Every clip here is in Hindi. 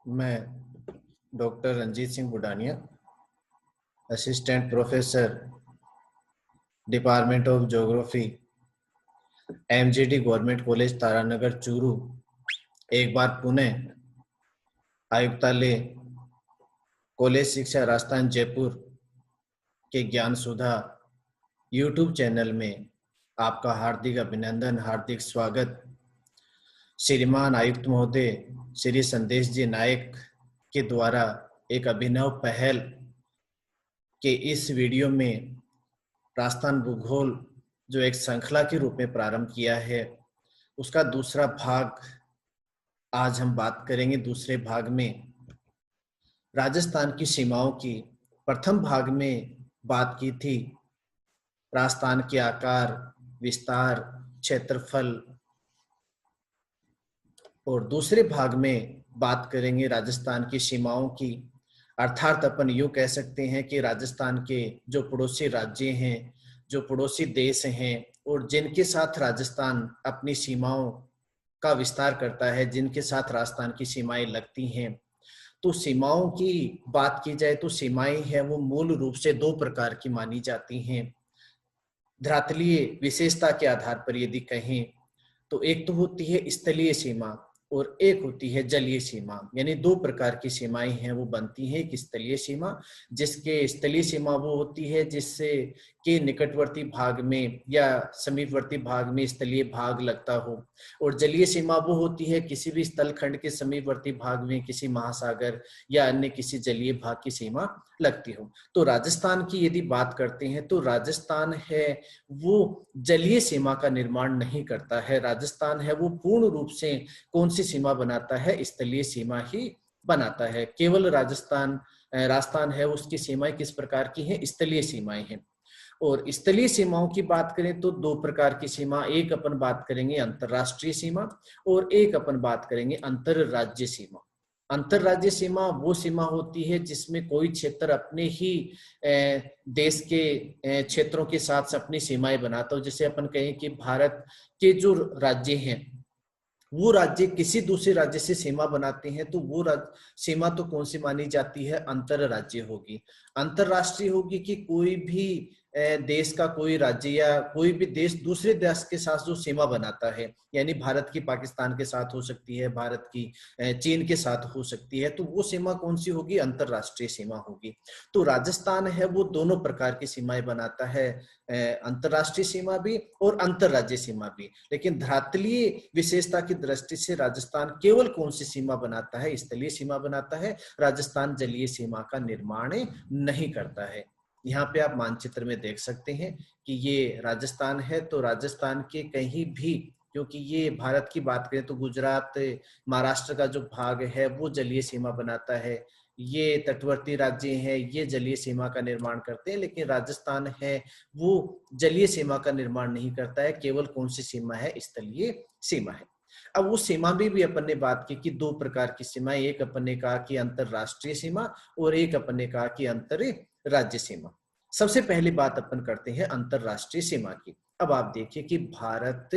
मैं doctor Ranjit Singh Budania, assistant professor, department of geography, MGD government college Taranagar Churu, एक बार पुणे, आयुक्तालय, कॉलेज शिक्षा राजस्थान जयपुर के ज्ञान सुधा यूट्यूब चैनल में आपका हार्दिक अभिनंदन, हार्दिक स्वागत। श्रीमान आयुक्त महोदय श्री संदेश जी नायक के द्वारा एक अभिनव पहल के इस वीडियो में राजस्थान भूगोल जो एक श्रृंखला के रूप में प्रारंभ किया है, उसका दूसरा भाग आज हम बात करेंगे। दूसरे भाग में राजस्थान की सीमाओं की प्रथम भाग में बात की थी, राजस्थान के आकार, विस्तार, क्षेत्रफल, और दूसरे भाग में बात करेंगे राजस्थान की सीमाओं की। अर्थात अपन यूं कह सकते हैं कि राजस्थान के जो पड़ोसी राज्य हैं, जो पड़ोसी देश हैं और जिनके साथ राजस्थान अपनी सीमाओं का विस्तार करता है, जिनके साथ राजस्थान की सीमाएं लगती हैं, तो सीमाओं की बात की जाए तो सीमाएं हैं वो मूल रूप से दो प्रकार की मानी जाती हैं। धरातलीय विशेषता के आधार पर यदि कहें तो एक तो होती है स्थलीय सीमा और एक होती है जलीय सीमा। यानी दो प्रकार की सीमाएं हैं वो बनती हैं। एक स्थलीय सीमा, जिसके स्थलीय सीमा वो होती है जिससे के निकटवर्ती भाग में या समीपवर्ती भाग में स्थलीय भाग लगता हो, और जलीय सीमा वो होती है किसी भी स्थल खंड के समीपवर्ती भाग में किसी महासागर या अन्य किसी जलीय भाग की सीमा लगती हो। तो राजस्थान की यदि बात करते हैं तो राजस्थान है वो जलीय सीमा का निर्माण नहीं करता है। राजस्थान है वो पूर्ण रूप से कौन सी सीमा बनाता है? स्थलीय सीमा ही बनाता है। केवल राजस्थान है उसकी सीमाएं किस प्रकार की हैं? स्थलीय सीमाएं हैं। और स्थलीय सीमाओं की बात करें तो दो प्रकार की सीमा, एक अपन बात करेंगे अंतरराष्ट्रीय सीमा और एक अपन बात करेंगे अंतरराज्य सीमा। अंतरराज्य सीमा वो सीमा होती है जिसमें कोई क्षेत्र अपने ही देश के क्षेत्रों के साथ अपनी सीमाएं बनाता हो। जैसे अपन कहें कि भारत के जो राज्य हैं वो राज्य किसी दूसरे राज्य से सीमा बनाते हैं, तो वो सीमा तो कौन सी मानी जाती है? अंतरराज्य होगी। अंतरराष्ट्रीय होगी कि कोई भी देश का कोई राज्य या कोई भी देश दूसरे देश के साथ जो सीमा बनाता है, यानी भारत की पाकिस्तान के साथ हो सकती है, भारत की चीन के साथ हो सकती है, तो वो सीमा कौन सी होगी? अंतरराष्ट्रीय सीमा होगी। तो राजस्थान है वो दोनों प्रकार की सीमाएं बनाता है, अंतरराष्ट्रीय सीमा भी और अंतरराज्य सीमा भी। लेकिन धरातलीय विशेषता की दृष्टि से राजस्थान केवल कौन सी सीमा बनाता है? स्थलीय सीमा बनाता है। राजस्थान जलीय सीमा का निर्माण नहीं करता है। यहाँ पे आप मानचित्र में देख सकते हैं कि ये राजस्थान है, तो राजस्थान के कहीं भी, क्योंकि ये भारत की बात करें तो गुजरात, महाराष्ट्र का जो भाग है वो जलीय सीमा बनाता है। ये तटवर्ती राज्य हैं, ये जलीय सीमा का निर्माण करते हैं, लेकिन राजस्थान है वो जलीय सीमा का निर्माण नहीं करता है। केवल कौन सी सीमा है? स्थलीय सीमा है। अब उस सीमा में भी अपन ने बात की कि दो प्रकार की सीमा, एक अपन ने कहा कि अंतरराष्ट्रीय सीमा और एक अपन ने कहा कि अंतर राज्य सीमा। सबसे पहली बात अपन करते हैं अंतरराष्ट्रीय सीमा की। अब आप देखिए कि भारत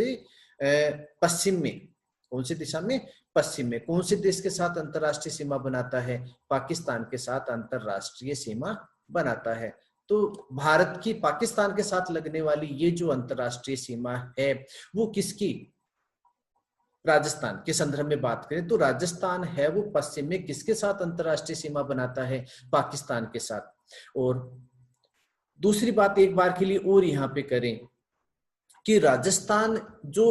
पश्चिम में, कौन सी दिशा में? पश्चिम में कौन से देश के साथ अंतरराष्ट्रीय सीमा बनाता है? पाकिस्तान के साथ अंतरराष्ट्रीय सीमा बनाता है। तो भारत की पाकिस्तान के साथ लगने वाली ये जो अंतरराष्ट्रीय सीमा है वो किसकी? राजस्थान के संदर्भ में बात करें तो राजस्थान है वो पश्चिम में किसके साथ अंतरराष्ट्रीय सीमा बनाता है? पाकिस्तान के साथ। और दूसरी बात एक बार के लिए और यहाँ पे करें कि राजस्थान जो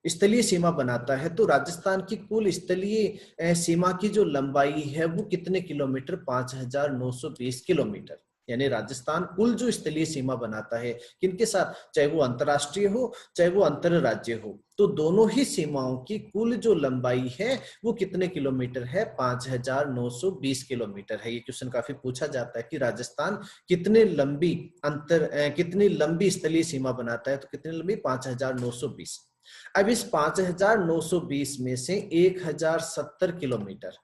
स्थलीय सीमा बनाता है, तो राजस्थान की कुल स्थलीय सीमा की जो लंबाई है वो कितने किलोमीटर? 5,920 किलोमीटर। यानी राजस्थान कुल जो स्थलीय सीमा बनाता है किनके साथ? चाहे वो अंतरराष्ट्रीय हो चाहे वो अंतरराज्य हो, तो दोनों ही सीमाओं की कुल जो लंबाई है वो कितने किलोमीटर है? 5,920 किलोमीटर है। ये क्वेश्चन काफी पूछा जाता है कि राजस्थान कितनी लंबी स्थलीय सीमा बनाता है, तो कितनी लंबी? 5,920। अब इस 5,920 में से 1,070 किलोमीटर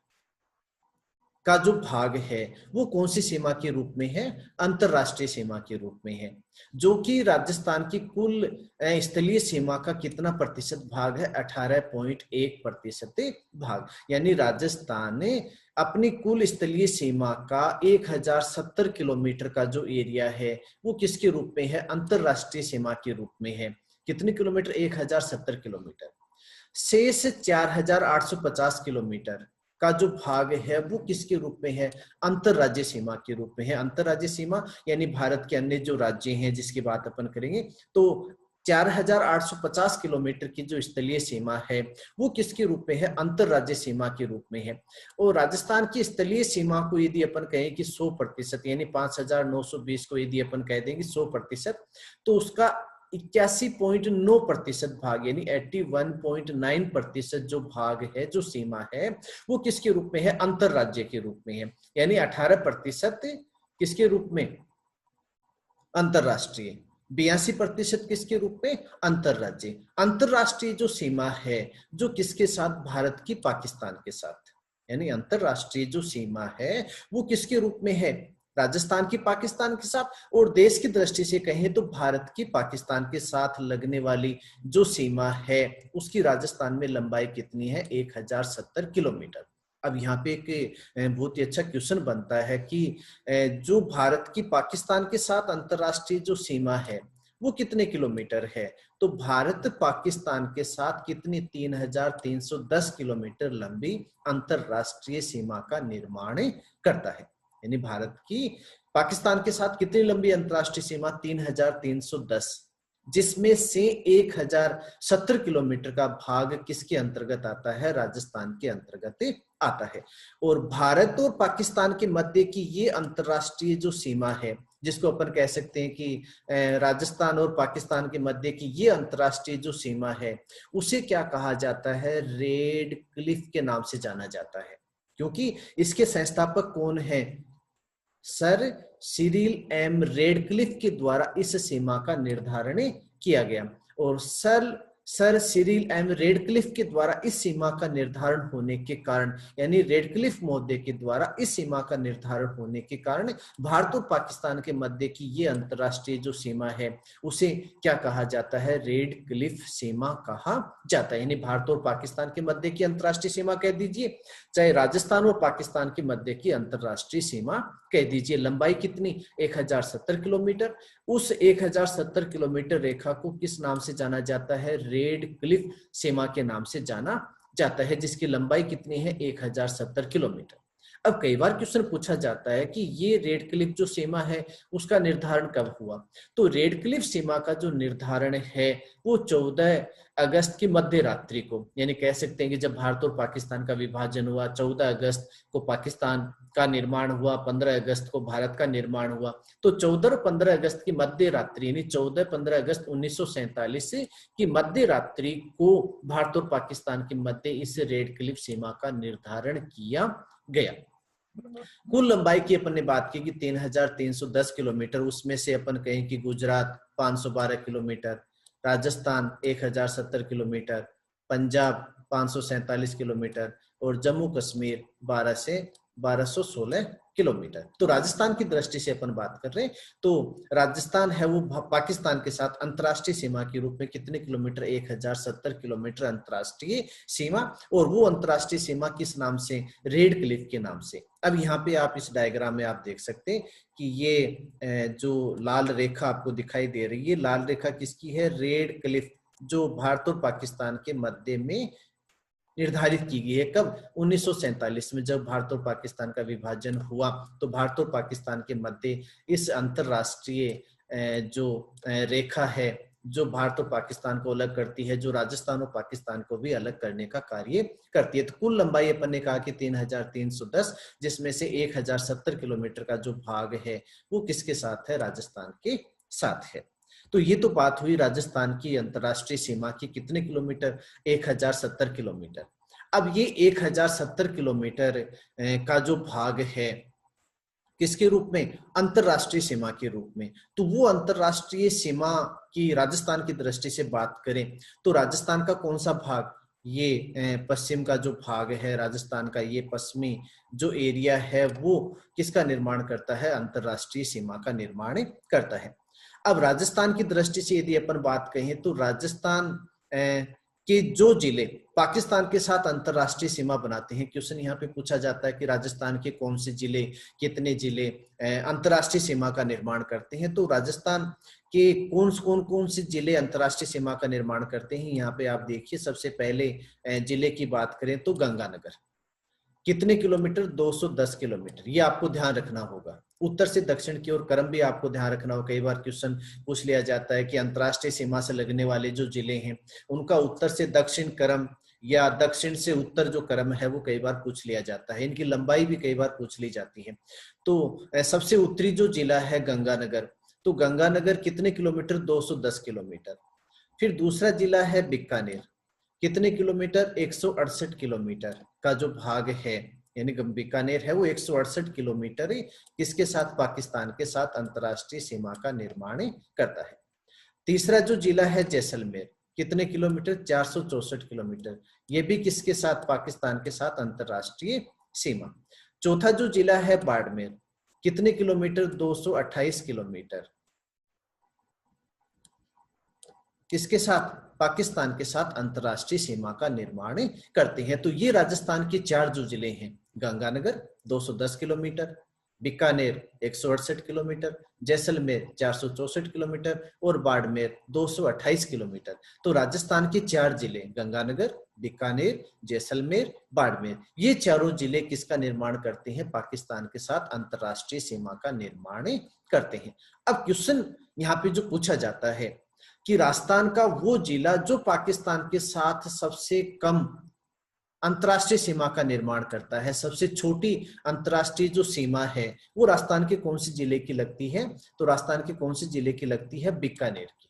का जो भाग है वो कौन सी सीमा के रूप में है? अंतरराष्ट्रीय सीमा के रूप में है, जो कि राजस्थान की कुल स्थलीय सीमा का कितना प्रतिशत भाग है? 18.1% भाग। यानी राजस्थान ने अपनी कुल स्थलीय सीमा का 1070 किलोमीटर का जो एरिया है वो किसके रूप में है? अंतरराष्ट्रीय सीमा के रूप में है। कितने किलोमीटर? 1070 किलोमीटर। शेष 4850 किलोमीटर का जो भाग है वो किसके रूप में है? अंतरराज्य सीमा के रूप में है। अंतरराज्य सीमा यानी भारत के अन्य जो राज्य हैं जिसकी बात अपन करेंगे, तो 4850 किलोमीटर की जो स्थलीय सीमा है वो किसके रूप में है? अंतरराज्य सीमा के रूप में है। और राजस्थान की स्थलीय सीमा को यदि अपन कहें कि 100% यानी 5920 को यदि अपन कह देंगे 100%, तो उसका 81.9% भाग यानी 81.9% जो भाग है, जो सीमा है, वो किसके रूप में है? अंतरराज्य के रूप में है। यानी 18% किसके रूप में? अंतरराष्ट्रीय। 82% किसके रूप में? अंतरराज्य। अंतरराष्ट्रीय जो सीमा है जो किसके साथ? भारत की पाकिस्तान के साथ। यानी अंतरराष्ट्रीय जो सीमा है वो किसके रूप में है? राजस्थान की पाकिस्तान के साथ। और देश की दृष्टि से कहें तो भारत की पाकिस्तान के साथ लगने वाली जो सीमा है उसकी राजस्थान में लंबाई कितनी है? 1070 किलोमीटर। अब यहाँ पे एक बहुत ही अच्छा क्वेश्चन बनता है कि जो भारत की पाकिस्तान के साथ अंतरराष्ट्रीय जो सीमा है वो कितने किलोमीटर है? तो भारत पाकिस्तान के साथ कितनी? 3310 किलोमीटर लंबी अंतरराष्ट्रीय सीमा का निर्माण करता है। यानी भारत की पाकिस्तान के साथ कितनी लंबी अंतरराष्ट्रीय सीमा? 3310, जिसमें से 1070 किलोमीटर का भाग किसके अंतर्गत आता है? राजस्थान के अंतर्गत आता है। और भारत और पाकिस्तान के मध्य की ये अंतरराष्ट्रीय जो सीमा है, जिसको अपन कह सकते हैं कि राजस्थान और पाकिस्तान के मध्य की ये अंतरराष्ट्रीय जो सीमा है उसे क्या कहा जाता है? रेड क्लिफ के नाम से जाना जाता है। क्योंकि इसके संस्थापक कौन है? सर सिरिल एम रेडक्लिफ के द्वारा इस सीमा का निर्धारण किया गया। और सर सिरिल एम रेडक्लिफ के द्वारा इस सीमा का निर्धारण होने के कारण, यानी रेडक्लिफ महोदय के द्वारा इस सीमा का निर्धारण होने के कारण भारत और पाकिस्तान के मध्य की ये अंतरराष्ट्रीय जो सीमा है उसे क्या कहा जाता है? रेडक्लिफ सीमा कहा जाता है। यानी भारत और पाकिस्तान के मध्य की अंतरराष्ट्रीय सीमा कह दीजिए, चाहे राजस्थान और पाकिस्तान के मध्य की अंतरराष्ट्रीय सीमा कह दीजिए। लंबाई कितनी? 1070 किलोमीटर। उस 1070 किलोमीटर रेखा को किस नाम से जाना जाता है? रेड क्लिफ सीमा के नाम से जाना जाता है, जिसकी लंबाई कितनी है? 1070 किलोमीटर। अब कई बार क्वेश्चन पूछा जाता है कि ये रेड क्लिफ जो सीमा है उसका निर्धारण कब हुआ? तो रेड क्लिफ सीमा का जो निर्धारण है वो 14 अगस्त की मध्य रात्रि को, यानी कह सकते हैं कि जब भारत और पाकिस्तान का विभाजन हुआ 14 अगस्त को पाकिस्तान का निर्माण हुआ, 15 अगस्त को भारत का निर्माण हुआ, तो 14 और 15 अगस्त की मध्य रात्रि यानी 14-15 अगस्त 1947 की मध्य रात्रि को भारत और पाकिस्तान के मध्य इस रेड क्लिफ सीमा का निर्धारण किया गया। कुल लंबाई की अपन ने बात की कि 3310 किलोमीटर, उसमें से अपन कहें कि Gujarat 512 kilometre, Rajasthan 1070 kilometre, Punjab 547 kilometre और जम्मू कश्मीर 1216 किलोमीटर। तो राजस्थान की दृष्टि से अपन बात कर रहे हैं तो राजस्थान है वो पाकिस्तान के साथ अंतरराष्ट्रीय सीमा के रूप में कितने किलोमीटर? 1070 किलोमीटर अंतरराष्ट्रीय सीमा। और वो अंतरराष्ट्रीय सीमा किस नाम से? रेड क्लिफ के नाम से। अब यहाँ पे आप इस डायग्राम में आप देख सकते हैं कि ये जो लाल रेखा आपको दिखाई दे रही है, लाल रेखा किसकी है? रेड क्लिफ, जो भारत और पाकिस्तान के मध्य में निर्धारित की गई है। कब? 1947 में, जब भारत और पाकिस्तान का विभाजन हुआ तो भारत और पाकिस्तान के मध्य इस अंतरराष्ट्रीय जो रेखा है जो भारत और पाकिस्तान को अलग करती है, जो राजस्थान और पाकिस्तान को भी अलग करने का कार्य करती है। तो कुल लंबाई अपन ने कहा कि 3310, जिसमें से 1070 किलोमीटर का जो भाग है वो किसके साथ है? राजस्थान के साथ है। तो ये तो बात हुई राजस्थान की अंतरराष्ट्रीय सीमा की कितने किलोमीटर? 1070 किलोमीटर। अब ये 1070 किलोमीटर का जो भाग है किसके रूप में? अंतरराष्ट्रीय सीमा के रूप में। तो वो अंतरराष्ट्रीय सीमा की राजस्थान की दृष्टि से बात करें तो राजस्थान का कौन सा भाग? ये पश्चिम का जो भाग है राजस्थान का, ये पश्चिमी जो एरिया है वो किसका निर्माण करता है? अंतरराष्ट्रीय सीमा का निर्माण करता है। अब राजस्थान की दृष्टि से यदि अपन बात कहें तो राजस्थान कि जो जिले पाकिस्तान के साथ अंतरराष्ट्रीय सीमा बनाते हैं, क्वेश्चन यहाँ पे पूछा जाता है कि राजस्थान के कौन से जिले, कितने जिले अंतरराष्ट्रीय सीमा का निर्माण करते हैं। तो राजस्थान के कौन से जिले अंतरराष्ट्रीय सीमा का निर्माण करते हैं, यहाँ पे आप देखिए। सबसे पहले जिले की बात करें तो गंगानगर, कितने किलोमीटर? 210 किलोमीटर, ये आपको ध्यान रखना होगा। उत्तर से दक्षिण की ओर क्रम भी आपको ध्यान रखना होगा। कई बार क्वेश्चन पूछ लिया जाता है कि अंतरराष्ट्रीय सीमा से लगने वाले जो जिले हैं उनका उत्तर से दक्षिण क्रम या दक्षिण से उत्तर जो क्रम है वो कई बार पूछ लिया जाता है। इनकी लंबाई भी कई बार पूछ ली जाती है। तो सबसे उत्तरी जो जिला है गंगानगर, तो गंगानगर कितने किलोमीटर? 210 किलोमीटर। फिर दूसरा जिला है बीकानेर, कितने किलोमीटर? 168 किलोमीटर का जो भाग है, यानी बीकानेर है वो 168 किलोमीटर किसके साथ? पाकिस्तान के साथ अंतरराष्ट्रीय सीमा का निर्माण करता है। तीसरा जो जिला है जैसलमेर, कितने किलोमीटर? 464 किलोमीटर, ये भी किसके साथ? पाकिस्तान के साथ अंतरराष्ट्रीय सीमा। चौथा जो जिला है बाड़मेर, कितने किलोमीटर? 228 किलोमीटर, किसके साथ? पाकिस्तान के साथ अंतरराष्ट्रीय सीमा का निर्माण करते हैं। तो ये राजस्थान के 4 जो जिले हैं, Ganganagar 210 kilometre, Bikaner 168 kilometre, Jaisalmer 464 kilometre और बाड़मेर 228 किलोमीटर। तो राजस्थान के 4 जिले गंगानगर, बीकानेर, जैसलमेर, बाड़मेर, ये चारों जिले किसका निर्माण करते हैं? पाकिस्तान के साथ अंतरराष्ट्रीय सीमा का निर्माण करते हैं। अब क्वेश्चन यहाँ पे जो पूछा जाता है कि राजस्थान का वो जिला जो पाकिस्तान के साथ सबसे कम अंतरराष्ट्रीय सीमा का निर्माण करता है, सबसे छोटी अंतरराष्ट्रीय जो सीमा है वो राजस्थान के कौन से जिले की लगती है? तो राजस्थान के कौन से जिले की लगती है? बीकानेर की।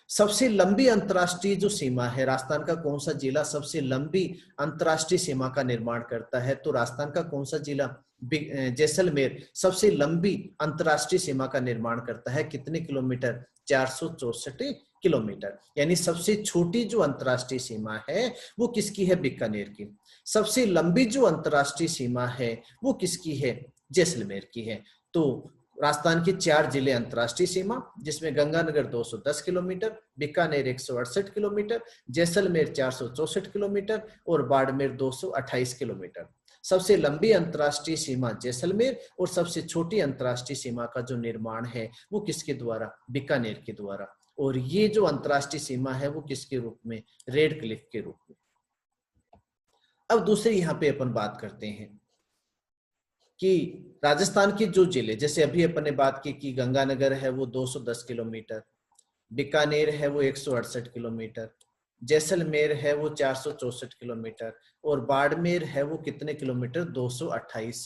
सबसे लंबी अंतरराष्ट्रीय जो सीमा है, राजस्थान का कौन सा जिला सबसे लंबी अंतरराष्ट्रीय सीमा का निर्माण करता है? तो राजस्थान का कौन सा जिला? जैसलमेर सबसे लंबी अंतरराष्ट्रीय सीमा का निर्माण करता है। कितने किलोमीटर? 464 किलोमीटर। यानी सबसे छोटी जो अंतरराष्ट्रीय सीमा है वो किसकी है? बीकानेर की। सबसे लंबी जो अंतरराष्ट्रीय सीमा है वो किसकी है? जैसलमेर की है। तो राजस्थान के 4 जिले अंतरराष्ट्रीय सीमा, जिसमें Ganganagar 210 kilometre, Bikaner 168 kilometre, Jaisalmer 464 kilometre और बाड़मेर 228 किलोमीटर। सबसे लंबी अंतरराष्ट्रीय सीमा जैसलमेर और सबसे छोटी अंतरराष्ट्रीय सीमा का जो निर्माण है वो किसके द्वारा? बीकानेर के द्वारा। और ये जो अंतरराष्ट्रीय सीमा है वो किसके रूप में? रेड क्लिफ के रूप में। अब दूसरी यहाँ पे अपन बात करते हैं कि राजस्थान के जो जिले, जैसे अभी अपन ने बात की कि गंगानगर है वो 210 किलोमीटर, बीकानेर है वो 168 किलोमीटर, जैसलमेर है वो 464 किलोमीटर और बाड़मेर है वो कितने किलोमीटर? 228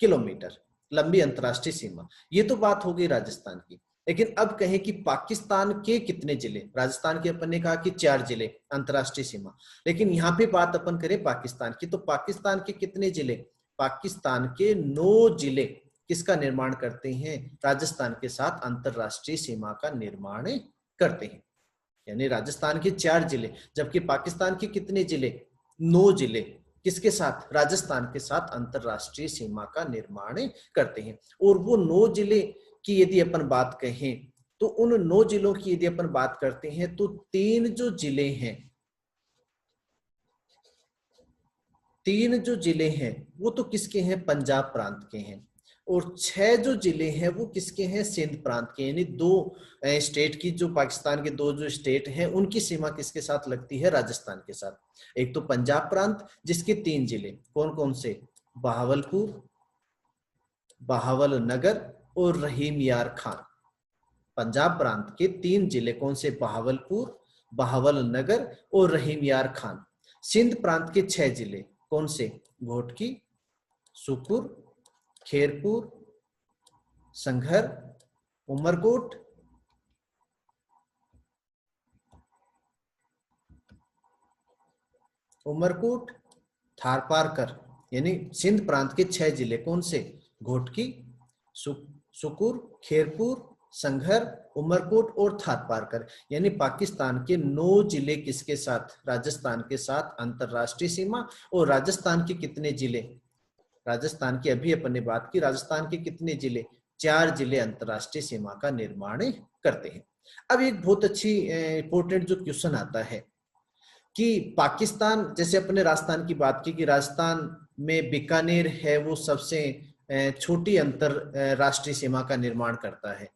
किलोमीटर लंबी अंतरराष्ट्रीय सीमा। ये तो बात हो गई राजस्थान की। लेकिन अब कहें कि पाकिस्तान के कितने जिले? राजस्थान के अपन ने कहा कि 4 जिले अंतरराष्ट्रीय सीमा, लेकिन यहाँ पे बात अपन करें पाकिस्तान की, तो पाकिस्तान के कितने जिले? पाकिस्तान के 9 जिले किसका निर्माण करते हैं? राजस्थान के साथ अंतरराष्ट्रीय सीमा का निर्माण करते हैं। यानी राजस्थान के 4 जिले, जबकि पाकिस्तान के कितने जिले? 9 जिले किसके साथ? राजस्थान के साथ अंतरराष्ट्रीय सीमा का निर्माण करते हैं। और वो 9 जिले की यदि अपन बात कहें तो उन 9 जिलों की यदि अपन बात करते हैं तो 3 जो जिले हैं, 3 जो जिले हैं वो तो किसके हैं? पंजाब प्रांत के हैं। और 6 जो जिले हैं वो किसके हैं? सिंध प्रांत के। यानी 2 स्टेट की, जो पाकिस्तान के 2 जो स्टेट हैं उनकी सीमा किसके साथ लगती है? राजस्थान के साथ। एक तो पंजाब प्रांत जिसके 3 जिले, कौन कौन से? बहावलपुर, बहावल नगर और रहीम यार खान। पंजाब प्रांत के 3 जिले कौन से? बहावलपुर, बहावल नगर और रहीम यार खान। सिंध प्रांत के 6 जिले कौन से? घोटकी, सुकुर, खेरपुर, संघर, उमरकोट, थारपारकर। यानी सिंध प्रांत के 6 जिले कौन से? घोटकी, सुकुर, खेरपुर, संघर, उमरकोट और थारपारकर, यानी पाकिस्तान के 9 जिले किसके साथ, राजस्थान के साथ अंतरराष्ट्रीय सीमा। और राजस्थान के कितने जिले, राजस्थान की अभी अपन ने बात की, राजस्थान के कितने जिले, 4 जिले अंतरराष्ट्रीय सीमा का निर्माण करते हैं। अब एक बहुत अच्छी इंपॉर्टेंट जो क्वेश्चन आता है कि पाकिस्तान, जैसे अपने राजस्थान की बात की कि राजस्थान में बीकानेर है वो सबसे छोटी अंतरराष्ट्रीय सीमा का निर्माण करता है।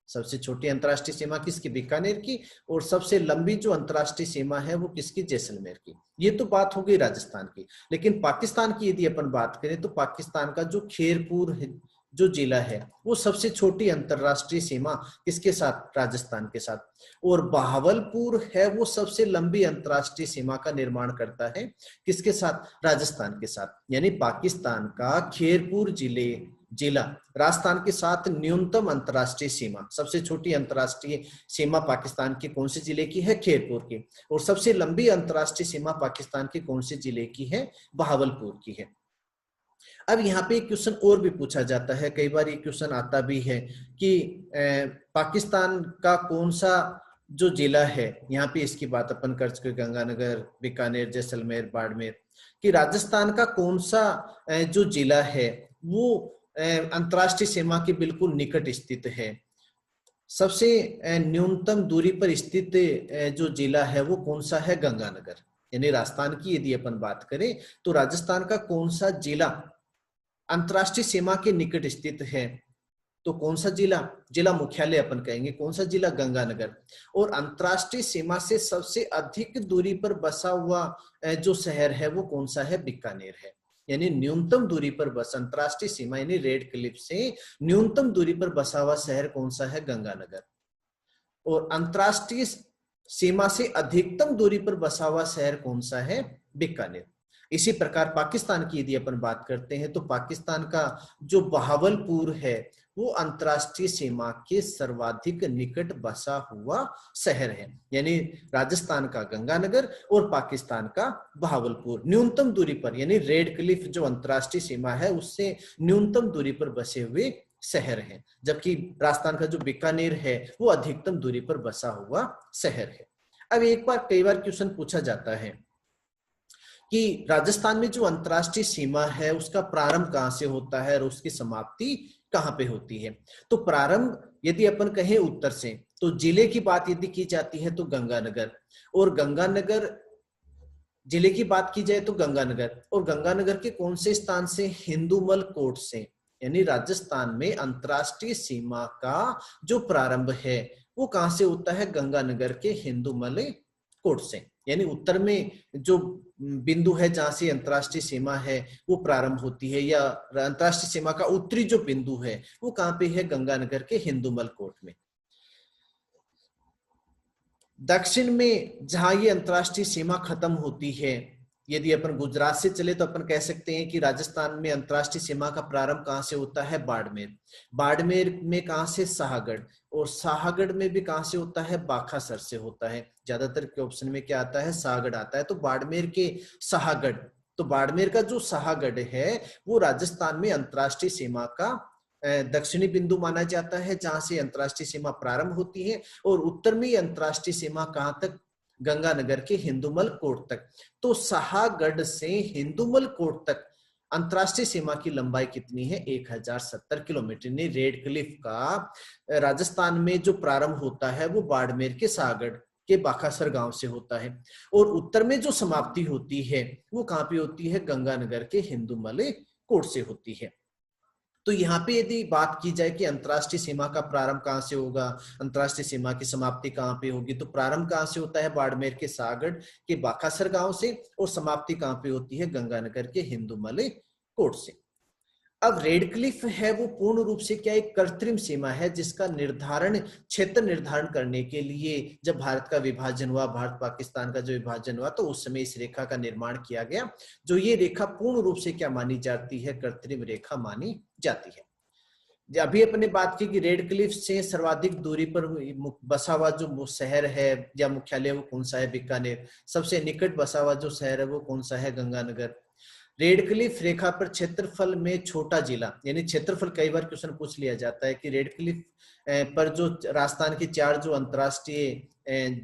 सबसे छोटी अंतरराष्ट्रीय सीमा किसकी, बीकानेर की। और सबसे लंबी जो अंतरराष्ट्रीय सीमा है वो किसकी, जैसलमेर की। ये तो बात हो गई राजस्थान की। लेकिन पाकिस्तान की यदि अपन बात करें तो पाकिस्तान का जो खैरपुर जो जिला है वो सबसे छोटी अंतरराष्ट्रीय सीमा किसके साथ, राजस्थान के साथ। और बहावलपुर है वो सबसे लंबी अंतरराष्ट्रीय सीमा का निर्माण करता है किसके साथ, राजस्थान के साथ। यानी पाकिस्तान का खैरपुर जिला राजस्थान के साथ न्यूनतम अंतरराष्ट्रीय सीमा, सबसे छोटी अंतरराष्ट्रीय सीमा पाकिस्तान के कौन से जिले की है, खैरपुर की। और सबसे लंबी अंतरराष्ट्रीय सीमा पाकिस्तान के कौन से जिले की है, बहावलपुर की है। अब यहाँ पे एक क्वेश्चन और भी पूछा जाता है, कई बार ये क्वेश्चन आता भी है कि पाकिस्तान का कौन सा जो जिला है, यहाँ पे इसकी बात अपन कर चुके, गंगानगर, बीकानेर, जैसलमेर, बाड़मेर, कि राजस्थान का कौन सा जो जिला है वो अंतरराष्ट्रीय सीमा के बिल्कुल निकट स्थित है। सबसे न्यूनतम दूरी पर स्थित जो जिला है वो कौन सा है, गंगानगर। यानी राजस्थान की यदि अपन बात करें तो राजस्थान का कौन सा जिला अंतरराष्ट्रीय सीमा के निकट स्थित है, तो कौन सा जिला, जिला मुख्यालय अपन कहेंगे, कौन सा जिला, गंगानगर। और अंतरराष्ट्रीय सीमा से सबसे अधिक दूरी पर बसा हुआ जो शहर है वो कौन सा है, बीकानेर है। यानी न्यूनतम दूरी पर बस अंतरराष्ट्रीय सीमा यानी रेड क्लिफ से न्यूनतम दूरी पर बसा हुआ शहर कौन सा है, गंगानगर। और अंतरराष्ट्रीय सीमा से अधिकतम दूरी पर बसा हुआ शहर कौन सा है, बीकानेर। इसी प्रकार पाकिस्तान की यदि अपन बात करते हैं तो पाकिस्तान का जो बहावलपुर है वो अंतरराष्ट्रीय सीमा के सर्वाधिक निकट बसा हुआ शहर है। यानी राजस्थान का गंगानगर और पाकिस्तान का बहावलपुर न्यूनतम दूरी पर, यानी रेड क्लिफ जो अंतरराष्ट्रीय सीमा है उससे न्यूनतम दूरी पर बसे हुए शहर है, जबकि राजस्थान का जो बीकानेर है वो अधिकतम दूरी पर बसा हुआ शहर है। अब कई बार क्वेश्चन पूछा जाता है कि राजस्थान में जो अंतरराष्ट्रीय सीमा है उसका प्रारंभ कहां से होता है और उसकी समाप्ति कहां पे होती है। तो प्रारंभ यदि अपन कहें उत्तर से, तो जिले की बात यदि की जाती है तो गंगानगर, और गंगानगर जिले की बात की जाए तो गंगानगर, और गंगानगर के कौन से स्थान से, हिंदूमल कोट से। यानी राजस्थान में अंतरराष्ट्रीय सीमा का जो प्रारंभ है वो कहां से होता है, गंगानगर के हिंदूमल कोट से। यानी उत्तर में जो बिंदु है जहां से अंतरराष्ट्रीय सीमा है वो प्रारंभ होती है, या अंतरराष्ट्रीय सीमा का उत्तरी जो बिंदु है वो कहां पे है, गंगानगर के हिंदूमल कोट में। दक्षिण में जहां ये अंतरराष्ट्रीय सीमा खत्म होती है, यदि अपन गुजरात से चले तो अपन कह सकते हैं कि राजस्थान में अंतरराष्ट्रीय सीमा का प्रारंभ कहां से होता है, बाड़मेर। बाड़मेर में कहां से, शाहगढ़। और शाहगढ़ में भी कहां से होता है, बाखासर से होता है। ज्यादातर के ऑप्शन में क्या आता है, शाहगढ़ आता है। तो बाड़मेर के शाहगढ़, तो बाड़मेर का जो शाहगढ़ है वो राजस्थान में अंतरराष्ट्रीय सीमा का दक्षिणी बिंदु माना जाता है जहां से अंतरराष्ट्रीय सीमा प्रारंभ होती है। और उत्तर में अंतरराष्ट्रीय सीमा कहां तक, गंगानगर के हिंदूमल कोट तक। तो शाहगढ़ से हिंदूमल कोट तक अंतरराष्ट्रीय सीमा की लंबाई कितनी है, 1070 किलोमीटर। रेड क्लिफ का राजस्थान में जो प्रारंभ होता है वो बाड़मेर के शाहगढ़ के बाखासर गांव से होता है, और उत्तर में जो समाप्ति होती है वो कहां पे होती है, गंगानगर के हिंदूमल कोट से होती है। तो यहाँ पे यदि बात की जाए कि अंतरराष्ट्रीय सीमा का प्रारंभ कहां से होगा, अंतरराष्ट्रीय सीमा की समाप्ति कहां पे होगी, तो प्रारंभ कहां से होता है, बाड़मेर के शाहगढ़ के बाखासर गांव से, और समाप्ति कहां पे होती है, गंगानगर के हिंदूमल कोट से। अब रेड क्लिफ है वो पूर्ण रूप से क्या, एक कृत्रिम सीमा है जिसका निर्धारण, क्षेत्र निर्धारण करने के लिए जब भारत का विभाजन हुआ, भारत पाकिस्तान का जो विभाजन हुआ, तो उस समय इस रेखा का निर्माण किया गया। जो ये रेखा पूर्ण रूप से क्या मानी जाती है, कृत्रिम रेखा मानी जाती है। अभी अपने बात की कि रेड क्लिफ से सर्वाधिक दूरी पर बसा हुआ जो शहर है या मुख्यालय वो कौन सा है, बीकानेर। सबसे निकट बसा हुआ जो शहर है वो कौन सा है, गंगानगर। रेड क्लिफ रेखा पर क्षेत्रफल में छोटा जिला, यानी क्षेत्रफल कई बार क्वेश्चन पूछ लिया जाता है कि रेड क्लिफ पर जो राजस्थान की 4 जो अंतरराष्ट्रीय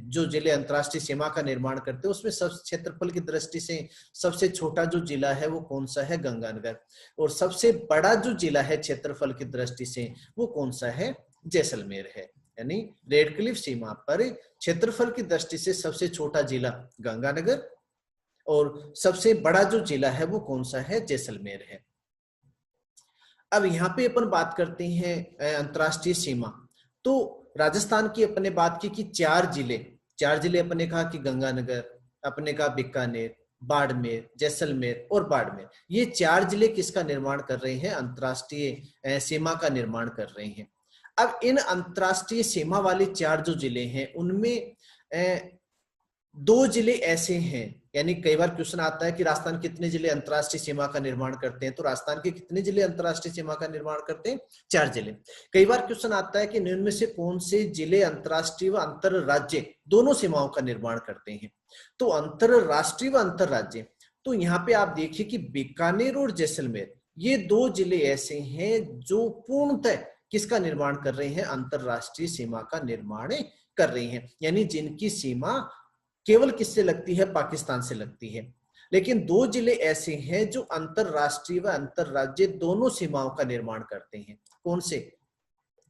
जो जिले अंतरराष्ट्रीय सीमा का निर्माण करते हैं उसमें सब क्षेत्रफल की दृष्टि से सबसे छोटा जो जिला है वो कौन सा है, गंगानगर। और सबसे बड़ा जो जिला है क्षेत्रफल की दृष्टि से वो कौन सा है, जैसलमेर है। यानी रेड क्लिफ सीमा पर क्षेत्रफल की दृष्टि से सबसे छोटा जिला गंगानगर और सबसे बड़ा जो जिला है वो कौन सा है, जैसलमेर है। अब यहाँ पे अपन बात करते हैं अंतरराष्ट्रीय सीमा। तो राजस्थान की अपने बात की कि 4 जिले अपने कहा कि गंगानगर, अपने कहा बीकानेर, बाड़मेर, जैसलमेर और बाड़मेर, ये 4 जिले किसका निर्माण कर रहे हैं, अंतरराष्ट्रीय सीमा का निर्माण कर रहे हैं। अब इन अंतरराष्ट्रीय सीमा वाले 4 जो जिले हैं उनमें 2 जिले ऐसे हैं, यानी कई बार क्वेश्चन आता है कि राजस्थान कितने जिले अंतरराष्ट्रीय सीमा का निर्माण करते हैं, तो राजस्थान के कितने जिले अंतरराष्ट्रीय सीमा का निर्माण करते हैं, 4 जिले। कई बार क्वेश्चन आता है कि निम्न में से कौन से जिले अंतरराष्ट्रीय व अंतरराज्य दोनों सीमाओं का निर्माण करते हैं। तो अंतरराष्ट्रीय व अंतरराज्य, तो यहाँ पे आप देखिए कि बीकानेर और जैसलमेर ये 2 जिले ऐसे हैं जो पूर्णतः किसका निर्माण कर रहे हैं, अंतरराष्ट्रीय सीमा का निर्माण कर रही हैं, यानी जिनकी सीमा केवल किससे लगती है, पाकिस्तान से लगती है। लेकिन 2 जिले ऐसे हैं जो अंतरराष्ट्रीय व अंतरराज्य दोनों सीमाओं का निर्माण करते हैं। कौन से,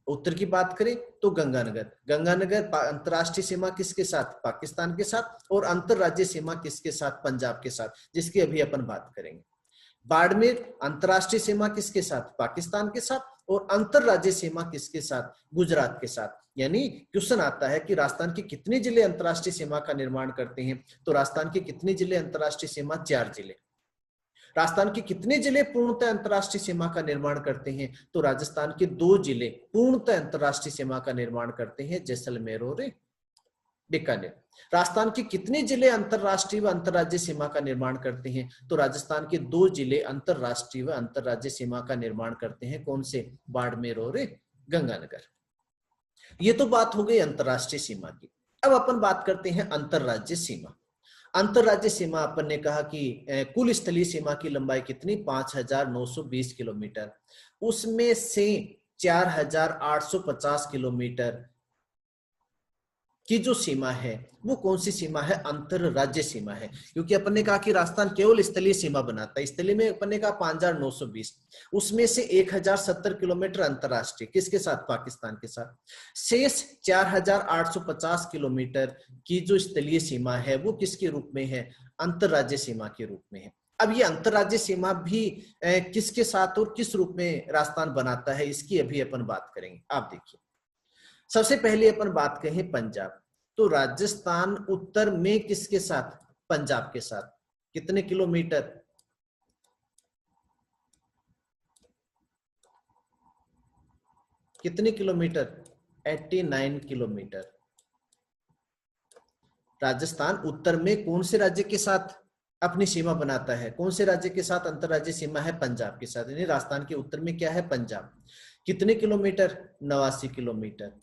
उत्तर की बात करें तो गंगानगर अंतरराष्ट्रीय सीमा किसके साथ, पाकिस्तान के साथ, और अंतरराज्य सीमा किसके साथ, पंजाब के साथ, जिसकी अभी अपन बात करेंगे। बाड़मेर अंतरराष्ट्रीय सीमा किसके साथ, पाकिस्तान के साथ, और अंतरराज्य सीमा किसके साथ, गुजरात के साथ। यानी क्वेश्चन आता है कि राजस्थान के कितने जिले अंतरराष्ट्रीय सीमा का निर्माण करते हैं, तो राजस्थान के कितने जिले अंतरराष्ट्रीय सीमा, 4 जिले। राजस्थान के कितने जिले पूर्णतः अंतरराष्ट्रीय सीमा का निर्माण करते हैं, तो राजस्थान के 2 जिले पूर्णतः अंतरराष्ट्रीय सीमा का निर्माण करते हैं, जैसलमेर और बीकानेर। राजस्थान के कितने जिले अंतरराष्ट्रीय व अंतरराज्य सीमा का निर्माण करते हैं, तो राजस्थान के 2 जिले अंतरराष्ट्रीय व अंतरराज्य सीमा का निर्माण करते हैं, कौन से, बाड़मेर और गंगानगर। ये तो बात हो गई अंतरराष्ट्रीय सीमा की। अब अपन बात करते हैं अंतरराज्य सीमा। अंतरराज्य सीमा अपन ने कहा कि कुल स्थलीय सीमा की लंबाई कितनी, 5920 किलोमीटर, उसमें से 4850 किलोमीटर की जो सीमा है वो कौन सी सीमा है, अंतरराज्य सीमा है। क्योंकि अपन ने कहा कि राजस्थान केवल स्थलीय सीमा बनाता है, स्थलीय में अपन ने कहा 5920, उसमें से 1070 किलोमीटर अंतरराष्ट्रीय, किसके साथ, पाकिस्तान के साथ। शेष 4850 किलोमीटर की जो स्थलीय सीमा है वो किसके रूप में है, अंतरराज्य सीमा के रूप में है। अब ये अंतरराज्य सीमा भी किसके साथ और किस रूप में राजस्थान बनाता है, इसकी अभी अपन बात करेंगे। आप देखिए, सबसे पहले अपन बात करें पंजाब, तो राजस्थान उत्तर में किसके साथ, पंजाब के साथ, कितने किलोमीटर, कितने किलोमीटर, 89 किलोमीटर। राजस्थान उत्तर में कौन से राज्य के साथ अपनी सीमा बनाता है, कौन से राज्य के साथ अंतरराज्य सीमा है, पंजाब के साथ। यानी राजस्थान के उत्तर में क्या है, पंजाब। कितने किलोमीटर, 89 किलोमीटर।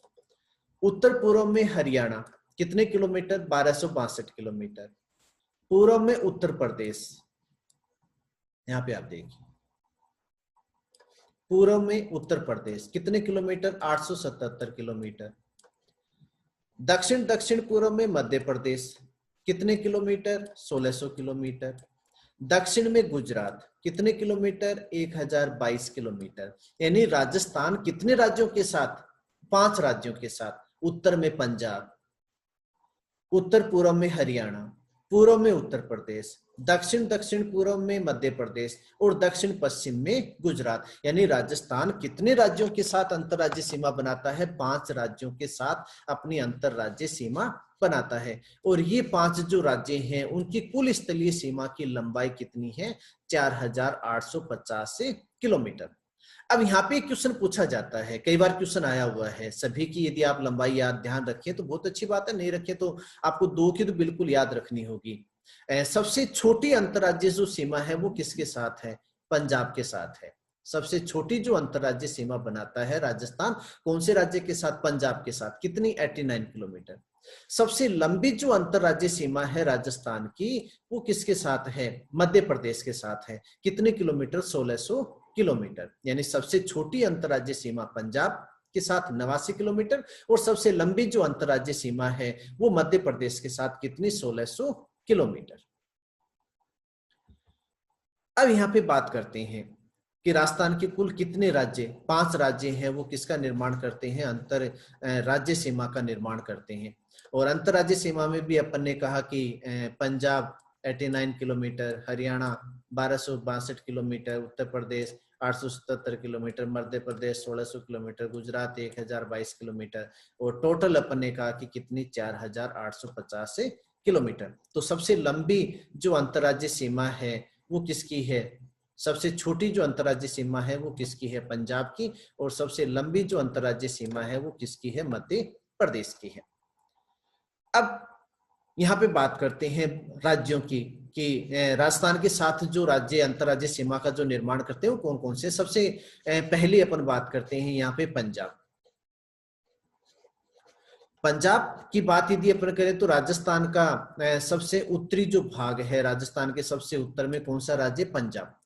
उत्तर पूर्व में हरियाणा, कितने किलोमीटर, 1262 किलोमीटर। पूर्व में उत्तर प्रदेश, यहां पे आप देखिए, पूर्व में उत्तर प्रदेश कितने किलोमीटर, 877 किलोमीटर। दक्षिण पूर्व में मध्य प्रदेश, कितने किलोमीटर, 1600 किलोमीटर। दक्षिण में गुजरात, कितने किलोमीटर, 1022 किलोमीटर। यानी राजस्थान कितने राज्यों के साथ, 5 राज्यों के साथ। उत्तर में पंजाब, उत्तर पूर्व में हरियाणा, पूर्व में उत्तर प्रदेश, दक्षिण पूर्व में मध्य प्रदेश और दक्षिण पश्चिम में गुजरात। यानी राजस्थान कितने राज्यों के साथ अंतरराज्य सीमा बनाता है, 5 राज्यों के साथ अपनी अंतरराज्य सीमा बनाता है। और ये 5 जो राज्य हैं उनकी कुल स्थलीय सीमा की लंबाई कितनी है, 4850 किलोमीटर। अब यहाँ पे क्वेश्चन पूछा जाता है, कई बार क्वेश्चन आया हुआ है सभी की, यदि आप लंबाई याद ध्यान रखें तो बहुत अच्छी बात है, नहीं रखें तो आपको 2 की तो बिल्कुल याद रखनी होगी। सबसे छोटी अंतरराज्य जो सीमा है वो किसके साथ है, पंजाब के साथ है। सबसे छोटी जो अंतर्राज्यीय सीमा बनाता है राजस्थान, कौन से राज्य के साथ? पंजाब के साथ। कितनी? 89 किलोमीटर। सबसे लंबी जो अंतर्राज्यीय सीमा है राजस्थान की, वो किसके साथ है? मध्य प्रदेश के साथ है। कितने किलोमीटर? 1600 किलोमीटर। यानी सबसे छोटी अंतर्राज्यीय सीमा पंजाब के साथ 89 किलोमीटर, और सबसे लंबी जो अंतर्राज्यीय सीमा है वो मध्य प्रदेश के साथ कितनी? 1600 किलोमीटर। अब यहाँ पे बात करते हैं कि राजस्थान के कुल कितने राज्य? 5 राज्य हैं, वो किसका निर्माण करते हैं? अंतर राज्य सीमा का निर्माण करते हैं। और अंतर्राज्यीय सीमा में भी अपन ने कहा कि Punjab 89 kilometre, Haryana 1262 kilometre, Uttar Pradesh 877 kilometre, Madhya Pradesh 1600 kilometre, Gujarat 1022 kilometre, और टोटल अपन ने कहा कि कितनी? 4850 किलोमीटर। तो सबसे लंबी जो अंतर्राज्यीय सीमा है वो किसकी है? सबसे छोटी जो अंतर्राज्यीय सीमा है वो किसकी है? पंजाब की। और सबसे लंबी जो अंतर्राज्यीय सीमा है वो किसकी है? मध्य प्रदेश की है। अब यहाँ पे बात करते हैं राज्यों की कि राजस्थान के साथ जो राज्य अंतर्राज्यीय सीमा का जो निर्माण करते हैं वो कौन कौन से? सबसे पहले अपन बात करते हैं यहाँ पे पंजाब। पंजाब की बात यदि अपन करें तो राजस्थान का सबसे उत्तरी जो भाग है, राजस्थान के सबसे उत्तर में कौन सा राज्य? पंजाब।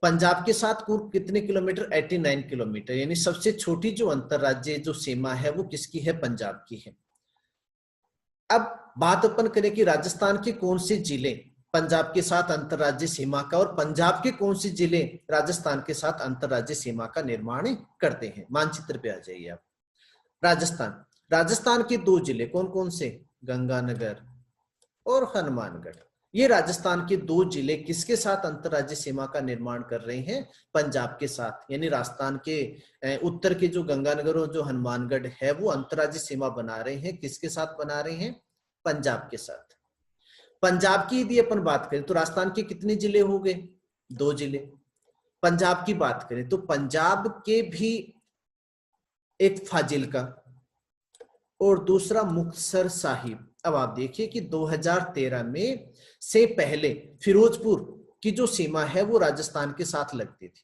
पंजाब के साथ कुल कितने किलोमीटर? 89 किलोमीटर। यानी सबसे छोटी जो अंतर्राज्यीय जो सीमा है वो किसकी है? पंजाब की है। अब बात अपन करें कि राजस्थान के कौन से जिले पंजाब के साथ अंतर्राज्यीय सीमा का, और पंजाब के कौन से जिले राजस्थान के साथ अंतर्राज्यीय सीमा का निर्माण करते हैं। मानचित्र पे आ जाइए आप। राजस्थान के 2 जिले कौन कौन से? गंगानगर और हनुमानगढ़। ये राजस्थान के 2 जिले किसके साथ अंतर्राज्यीय सीमा का निर्माण कर रहे हैं? पंजाब के साथ। यानी राजस्थान के उत्तर के जो गंगानगर और जो हनुमानगढ़ है वो अंतर्राज्यीय सीमा बना रहे हैं। किसके साथ बना रहे हैं? पंजाब के साथ। पंजाब की यदि अपन बात करें तो राजस्थान के कितने जिले हो गए? 2 जिले। पंजाब की बात करें तो पंजाब के भी एक फाजिल्का और दूसरा मुक्तसर साहिब। अब आप देखिए कि 2013 में से पहले फिरोजपुर की जो सीमा है वो राजस्थान के साथ लगती थी।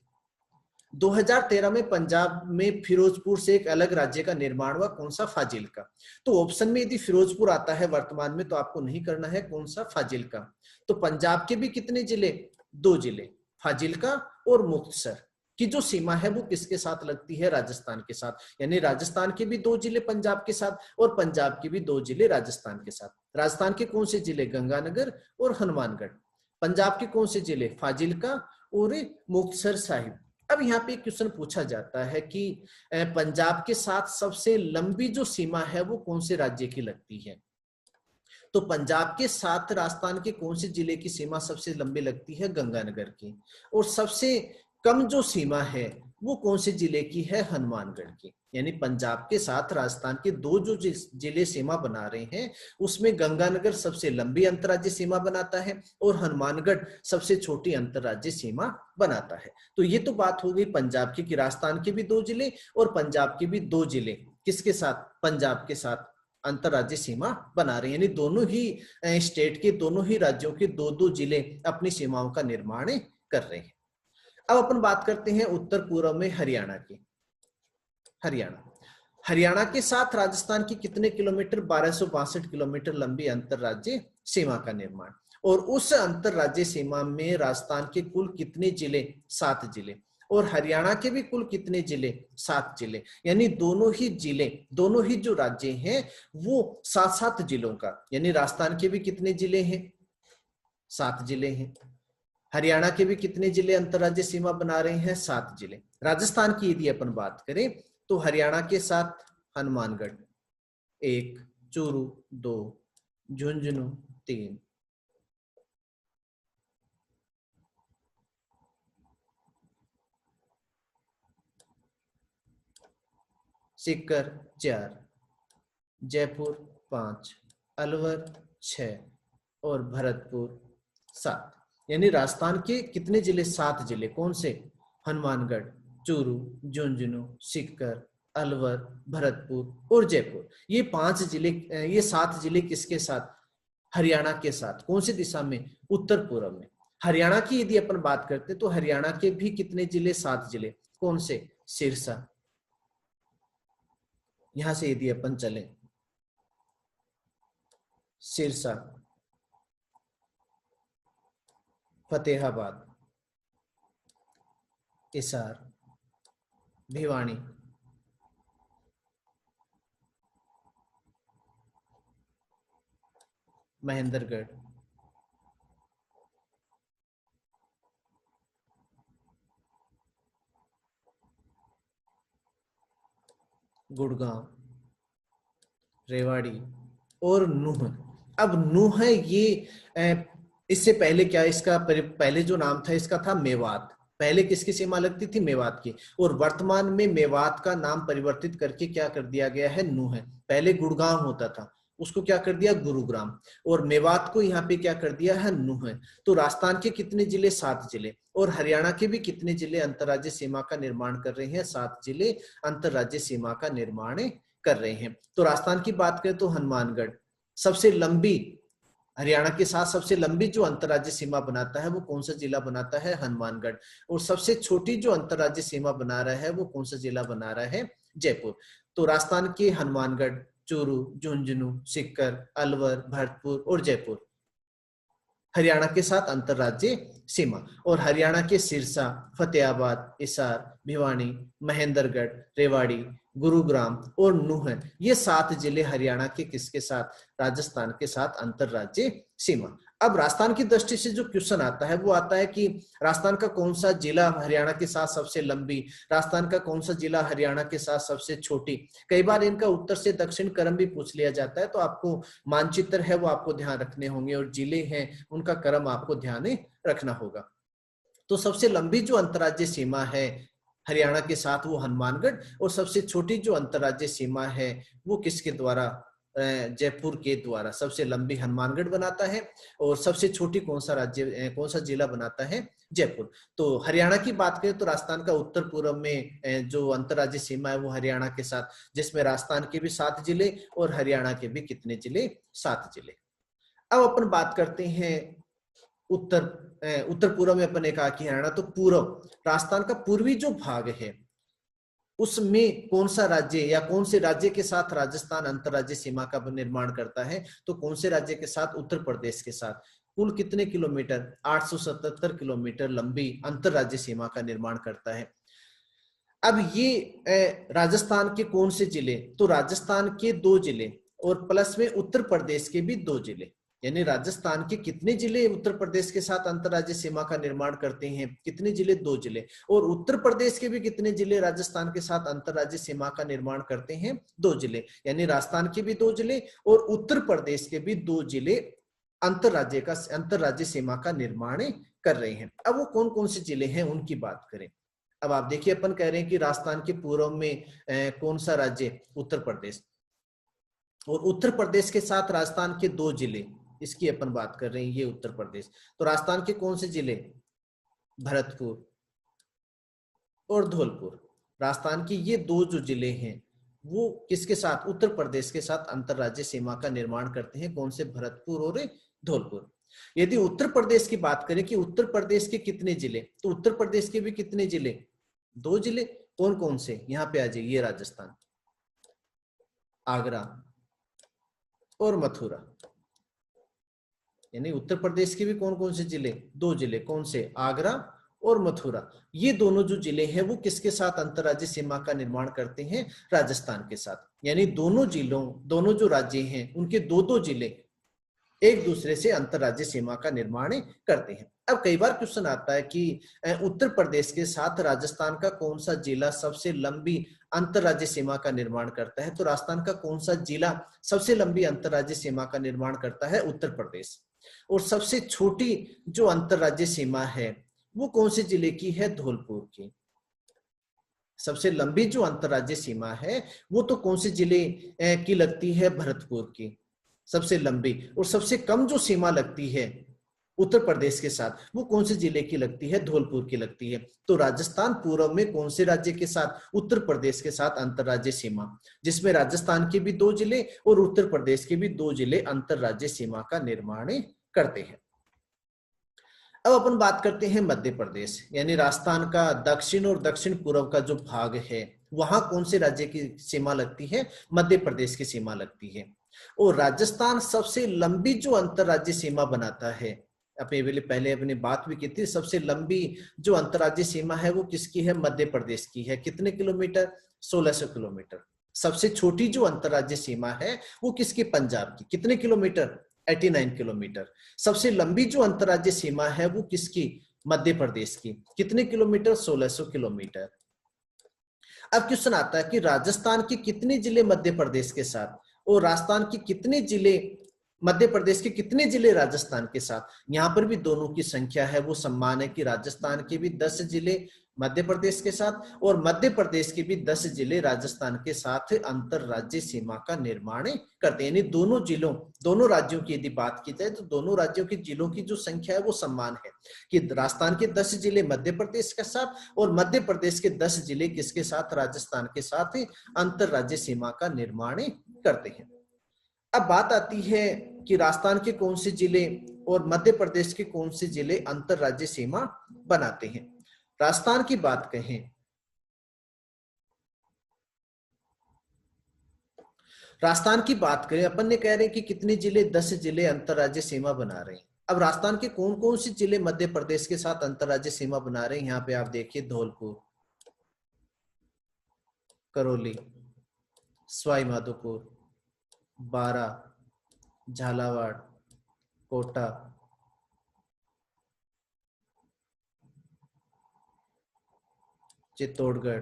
2013 में पंजाब में फिरोजपुर से एक अलग राज्य का निर्माण हुआ। कौन सा? फाजिल्का। तो ऑप्शन में यदि फिरोजपुर आता है वर्तमान में तो आपको नहीं करना है कौन सा? फाजिल्का। तो पंजाब के भी कितने जिले? 2 जिले, फाजिल्का और मुक्तसर की जो सीमा है वो किसके साथ लगती है? राजस्थान के साथ। यानी राजस्थान के भी 2 जिले पंजाब के साथ और पंजाब के भी 2 जिले राजस्थान के साथ। राजस्थान के कौन से जिले? गंगानगर और हनुमानगढ़। पंजाब के कौन से जिले? फाजिल्का और मुक्तसर साहिब। अब यहाँ पे क्वेश्चन पूछा जाता है कि पंजाब के साथ सबसे लंबी जो सीमा है वो कौन से राज्य की लगती है? तो पंजाब के साथ राजस्थान के कौन से जिले की सीमा सबसे लंबी लगती है? गंगानगर की। और सबसे कम जो सीमा है वो कौन से जिले की है? हनुमानगढ़ की। यानी पंजाब के साथ राजस्थान के 2 जो जिले सीमा बना रहे हैं उसमें गंगानगर सबसे लंबी अंतर्राज्यीय सीमा बनाता है और हनुमानगढ़ सबसे छोटी अंतर्राज्यीय सीमा बनाता है। तो ये तो बात हो गई पंजाब की कि राजस्थान के भी 2 जिले और पंजाब के भी 2 जिले किसके साथ? पंजाब के साथ अंतर्राज्यीय सीमा बना रहे हैं। यानी दोनों ही स्टेट के, दोनों ही राज्यों के 2-2 जिले अपनी सीमाओं का निर्माण कर रहे हैं। अब अपन बात करते हैं उत्तर पूर्व में हरियाणा की। हरियाणा के साथ राजस्थान की कितने किलोमीटर? 1262 किलोमीटर लंबी अंतर्राज्यीय सीमा का निर्माण। और उस अंतर्राज्यीय सीमा में राजस्थान के कुल कितने जिले? 7 जिले। और हरियाणा के भी कुल कितने जिले? 7 जिले। यानी दोनों ही जिले, दोनों ही जो राज्य हैं वो 7-7 जिलों का, यानी राजस्थान के भी कितने जिले हैं? 7 जिले हैं। हरियाणा के भी कितने जिले अंतर्राज्यीय सीमा बना रहे हैं? 7 जिले। राजस्थान की यदि अपन बात करें तो हरियाणा के साथ हनुमानगढ़ 1, चूरू 2, झुंझुनू 3, सीकर 4, जयपुर 5, अलवर 6 और भरतपुर 7। यानी राजस्थान के कितने जिले? 7 जिले। कौन से? हनुमानगढ़, चूरू, झुंझुनू, सीकर, अलवर, भरतपुर और जयपुर। ये 5 जिले, ये 7 जिले किसके साथ? हरियाणा के साथ। कौन सी दिशा में? उत्तर पूर्व में। हरियाणा की यदि अपन बात करते तो हरियाणा के भी कितने जिले? 7 जिले। कौन से? सिरसा। यहां से यदि अपन चले, सिरसा, फतेहाबाद, हिसार, भिवानी, महेंद्रगढ़, गुड़गांव, रेवाड़ी और नूह। अब नूह है ये इससे पहले क्या, इसका पहले जो नाम था इसका था मेवात। पहले किसकी सीमा लगती थी? मेवात की। और वर्तमान में मेवात का नाम परिवर्तित करके क्या कर दिया गया है? नूह है। पहले गुड़गांव होता था, उसको क्या कर दिया? गुरुग्राम। और मेवात को यहाँ पे क्या कर दिया है? नूह है। तो राजस्थान के कितने जिले? 7 जिले। और हरियाणा के भी कितने जिले अंतर्राज्यीय सीमा का निर्माण कर रहे हैं? 7 जिले अंतर्राज्यीय सीमा का निर्माण कर रहे हैं। तो राजस्थान की बात करें तो हनुमानगढ़ सबसे लंबी, हरियाणा के साथ सबसे लंबी जो अंतर्राज्यीय सीमा बनाता है वो कौन सा जिला बनाता है? हनुमानगढ़। और सबसे छोटी जो अंतर्राज्यीय सीमा बना रहा है वो कौन सा जिला बना रहा है? जयपुर। तो राजस्थान के हनुमानगढ़, चूरू, झुंझुनू, सीकर, अलवर, भरतपुर और जयपुर हरियाणा के साथ अंतर्राज्यीय सीमा। और हरियाणा के सिरसा, फतेहाबाद, हिसार, भिवानी, महेंद्रगढ़, रेवाड़ी, गुरुग्राम और नूह, ये 7 जिले हरियाणा के किसके साथ? राजस्थान के साथ अंतर्राज्यीय सीमा। अब राजस्थान की दृष्टि से जो क्वेश्चन आता है वो आता है कि राजस्थान का कौन सा जिला हरियाणा के साथ सबसे लंबी, राजस्थान का कौन सा जिला हरियाणा के साथ सबसे छोटी। कई बार इनका उत्तर से दक्षिण क्रम भी पूछ लिया जाता है, तो आपको मानचित्र है वो आपको ध्यान रखने होंगे और जिले हैं उनका क्रम आपको ध्यान रखना होगा। तो सबसे लंबी जो अंतर्राज्यीय सीमा है हरियाणा के साथ वो हनुमानगढ़, और सबसे छोटी जो अंतर्राज्यीय सीमा है वो किसके द्वारा? जयपुर के द्वारा। सबसे लंबी हनुमानगढ़ बनाता है और सबसे छोटी कौन सा राज्य, कौन सा जिला बनाता है? जयपुर। तो हरियाणा की बात करें तो राजस्थान का उत्तर पूर्व में जो अंतर्राज्यीय सीमा है वो हरियाणा के साथ, जिसमें राजस्थान के भी 7 जिले और हरियाणा के भी कितने जिले? 7 जिले। अब अपन बात करते हैं उत्तर पूर्व में। अपन ने कहा कि हरियाणा, तो पूर्व, राजस्थान का पूर्वी जो भाग है उसमें कौन सा राज्य या कौन से राज्य के साथ राजस्थान अंतर्राज्यीय सीमा का निर्माण करता है? तो कौन से राज्य के साथ? उत्तर प्रदेश के साथ। कुल कितने किलोमीटर? 877 किलोमीटर लंबी अंतर्राज्यीय सीमा का निर्माण करता है। अब ये राजस्थान के कौन से जिले? तो राजस्थान के 2 जिले और प्लस में उत्तर प्रदेश के भी 2 जिले, यानी राजस्थान के कितने जिले उत्तर प्रदेश के साथ अंतर्राज्यीय सीमा का निर्माण करते हैं? कितने जिले? 2 जिले। और उत्तर प्रदेश के भी कितने जिले राजस्थान के साथ अंतर्राज्यीय सीमा का निर्माण करते हैं? 2 जिले। यानी राजस्थान के भी 2 जिले और उत्तर प्रदेश के भी 2 जिले अंतर्राज्यीय सीमा का निर्माण कर रहे हैं। अब वो कौन कौन से जिले हैं उनकी बात करें। अब आप देखिए, अपन कह रहे हैं कि राजस्थान के पूर्व में कौन सा राज्य? उत्तर प्रदेश। और उत्तर प्रदेश के साथ राजस्थान के 2 जिले, इसकी अपन बात कर रहे हैं, ये उत्तर प्रदेश। तो राजस्थान के कौन से जिले? भरतपुर और धौलपुर। राजस्थान के ये 2 जो जिले हैं वो किसके साथ? उत्तर प्रदेश के साथ अंतर्राज्यीय सीमा का निर्माण करते हैं। कौन से? भरतपुर और धौलपुर। यदि उत्तर प्रदेश की बात करें कि उत्तर प्रदेश के कितने जिले, तो उत्तर प्रदेश के भी कितने जिले? 2 जिले। कौन कौन से? यहाँ पे आ जाइए, राजस्थान, आगरा और मथुरा। यानी उत्तर प्रदेश के भी कौन कौन से जिले? 2 जिले। कौन से? आगरा और मथुरा। ये दोनों जो जिले हैं वो किसके साथ अंतर्राज्यीय सीमा का निर्माण करते हैं? राजस्थान के साथ। यानी दोनों जिलों, दोनों जो राज्य हैं उनके 2-2 जिले एक दूसरे से अंतर्राज्यीय सीमा का निर्माण करते हैं। अब कई बार क्वेश्चन आता है कि उत्तर प्रदेश के साथ राजस्थान का कौन सा जिला सबसे लंबी अंतर्राज्यीय सीमा का निर्माण करता है? तो राजस्थान का कौन सा जिला सबसे लंबी अंतर्राज्यीय सीमा का निर्माण करता है? उत्तर प्रदेश। और सबसे छोटी जो अंतर्राज्यीय सीमा है वो कौन से जिले की है? धौलपुर की। सबसे लंबी जो अंतर्राज्यीय सीमा है वो तो कौन से जिले की लगती है? भरतपुर की सबसे लंबी। और सबसे कम जो सीमा लगती है उत्तर प्रदेश के साथ वो कौन से जिले की लगती है? धौलपुर की लगती है। तो राजस्थान पूर्व में कौन से राज्य के साथ? उत्तर प्रदेश के साथ अंतर्राज्यीय सीमा, जिसमें राजस्थान के भी 2 जिले और उत्तर प्रदेश के भी 2 जिले अंतर्राज्यीय सीमा का निर्माण करते हैं। अब अपन बात करते हैं मध्य प्रदेश, यानी राजस्थान का दक्षिण और दक्षिण पूर्व का जो भाग है, वहां कौन से राज्य की सीमा लगती है? मध्य प्रदेश की सीमा लगती है। और राजस्थान सबसे लंबी जो अंतरराज्यीय सीमा बनाता है, पहले अपनी बात भी की थी, सबसे लंबी जो अंतरराज्यीय सीमा है वो किसकी है? मध्य प्रदेश की है। कितने किलोमीटर? 1600 किलोमीटर। सबसे छोटी जो अंतरराज्यीय सीमा है वो किसकी? पंजाब की। कितने किलोमीटर? 89 किलोमीटर। सबसे लंबी जो अंतरराज्यीय सीमा है वो किसकी? मध्य प्रदेश की। कितने किलोमीटर? 1600 किलोमीटर। अब क्वेश्चन आता है कि राजस्थान के कितने जिले मध्य प्रदेश के साथ, और राजस्थान के कितने जिले मध्य प्रदेश के कितने जिले राजस्थान के साथ? यहां पर भी दोनों की संख्या है वो समान है कि राजस्थान के भी 10 जिले मध्य प्रदेश के साथ और मध्य प्रदेश के भी 10 जिले राजस्थान के साथ अंतरराज्यीय सीमा का निर्माण करते हैं। यानी दोनों राज्यों की यदि बात की जाए तो दोनों राज्यों के जिलों की जो संख्या है वो समान है कि राजस्थान के 10 जिले मध्य प्रदेश के साथ और मध्य प्रदेश के 10 जिले किसके साथ? राजस्थान के साथ अंतरराज्यीय सीमा का निर्माण करते हैं। अब बात आती है कि राजस्थान के कौन से जिले और मध्य प्रदेश के कौन से जिले अंतरराज्यीय सीमा बनाते हैं। राजस्थान की बात कहें, राजस्थान की बात करें, अपन ने कह रहे हैं कि कितने जिले? 10 जिले अंतरराज्यीय सीमा बना रहे हैं। अब राजस्थान के कौन कौन से जिले मध्य प्रदेश के साथ अंतरराज्यीय सीमा बना रहे हैं? यहाँ पे आप देखिए, धौलपुर, करौली, सवाई माधोपुर, बारा, झालावाड़, कोटा, चित्तौड़गढ़,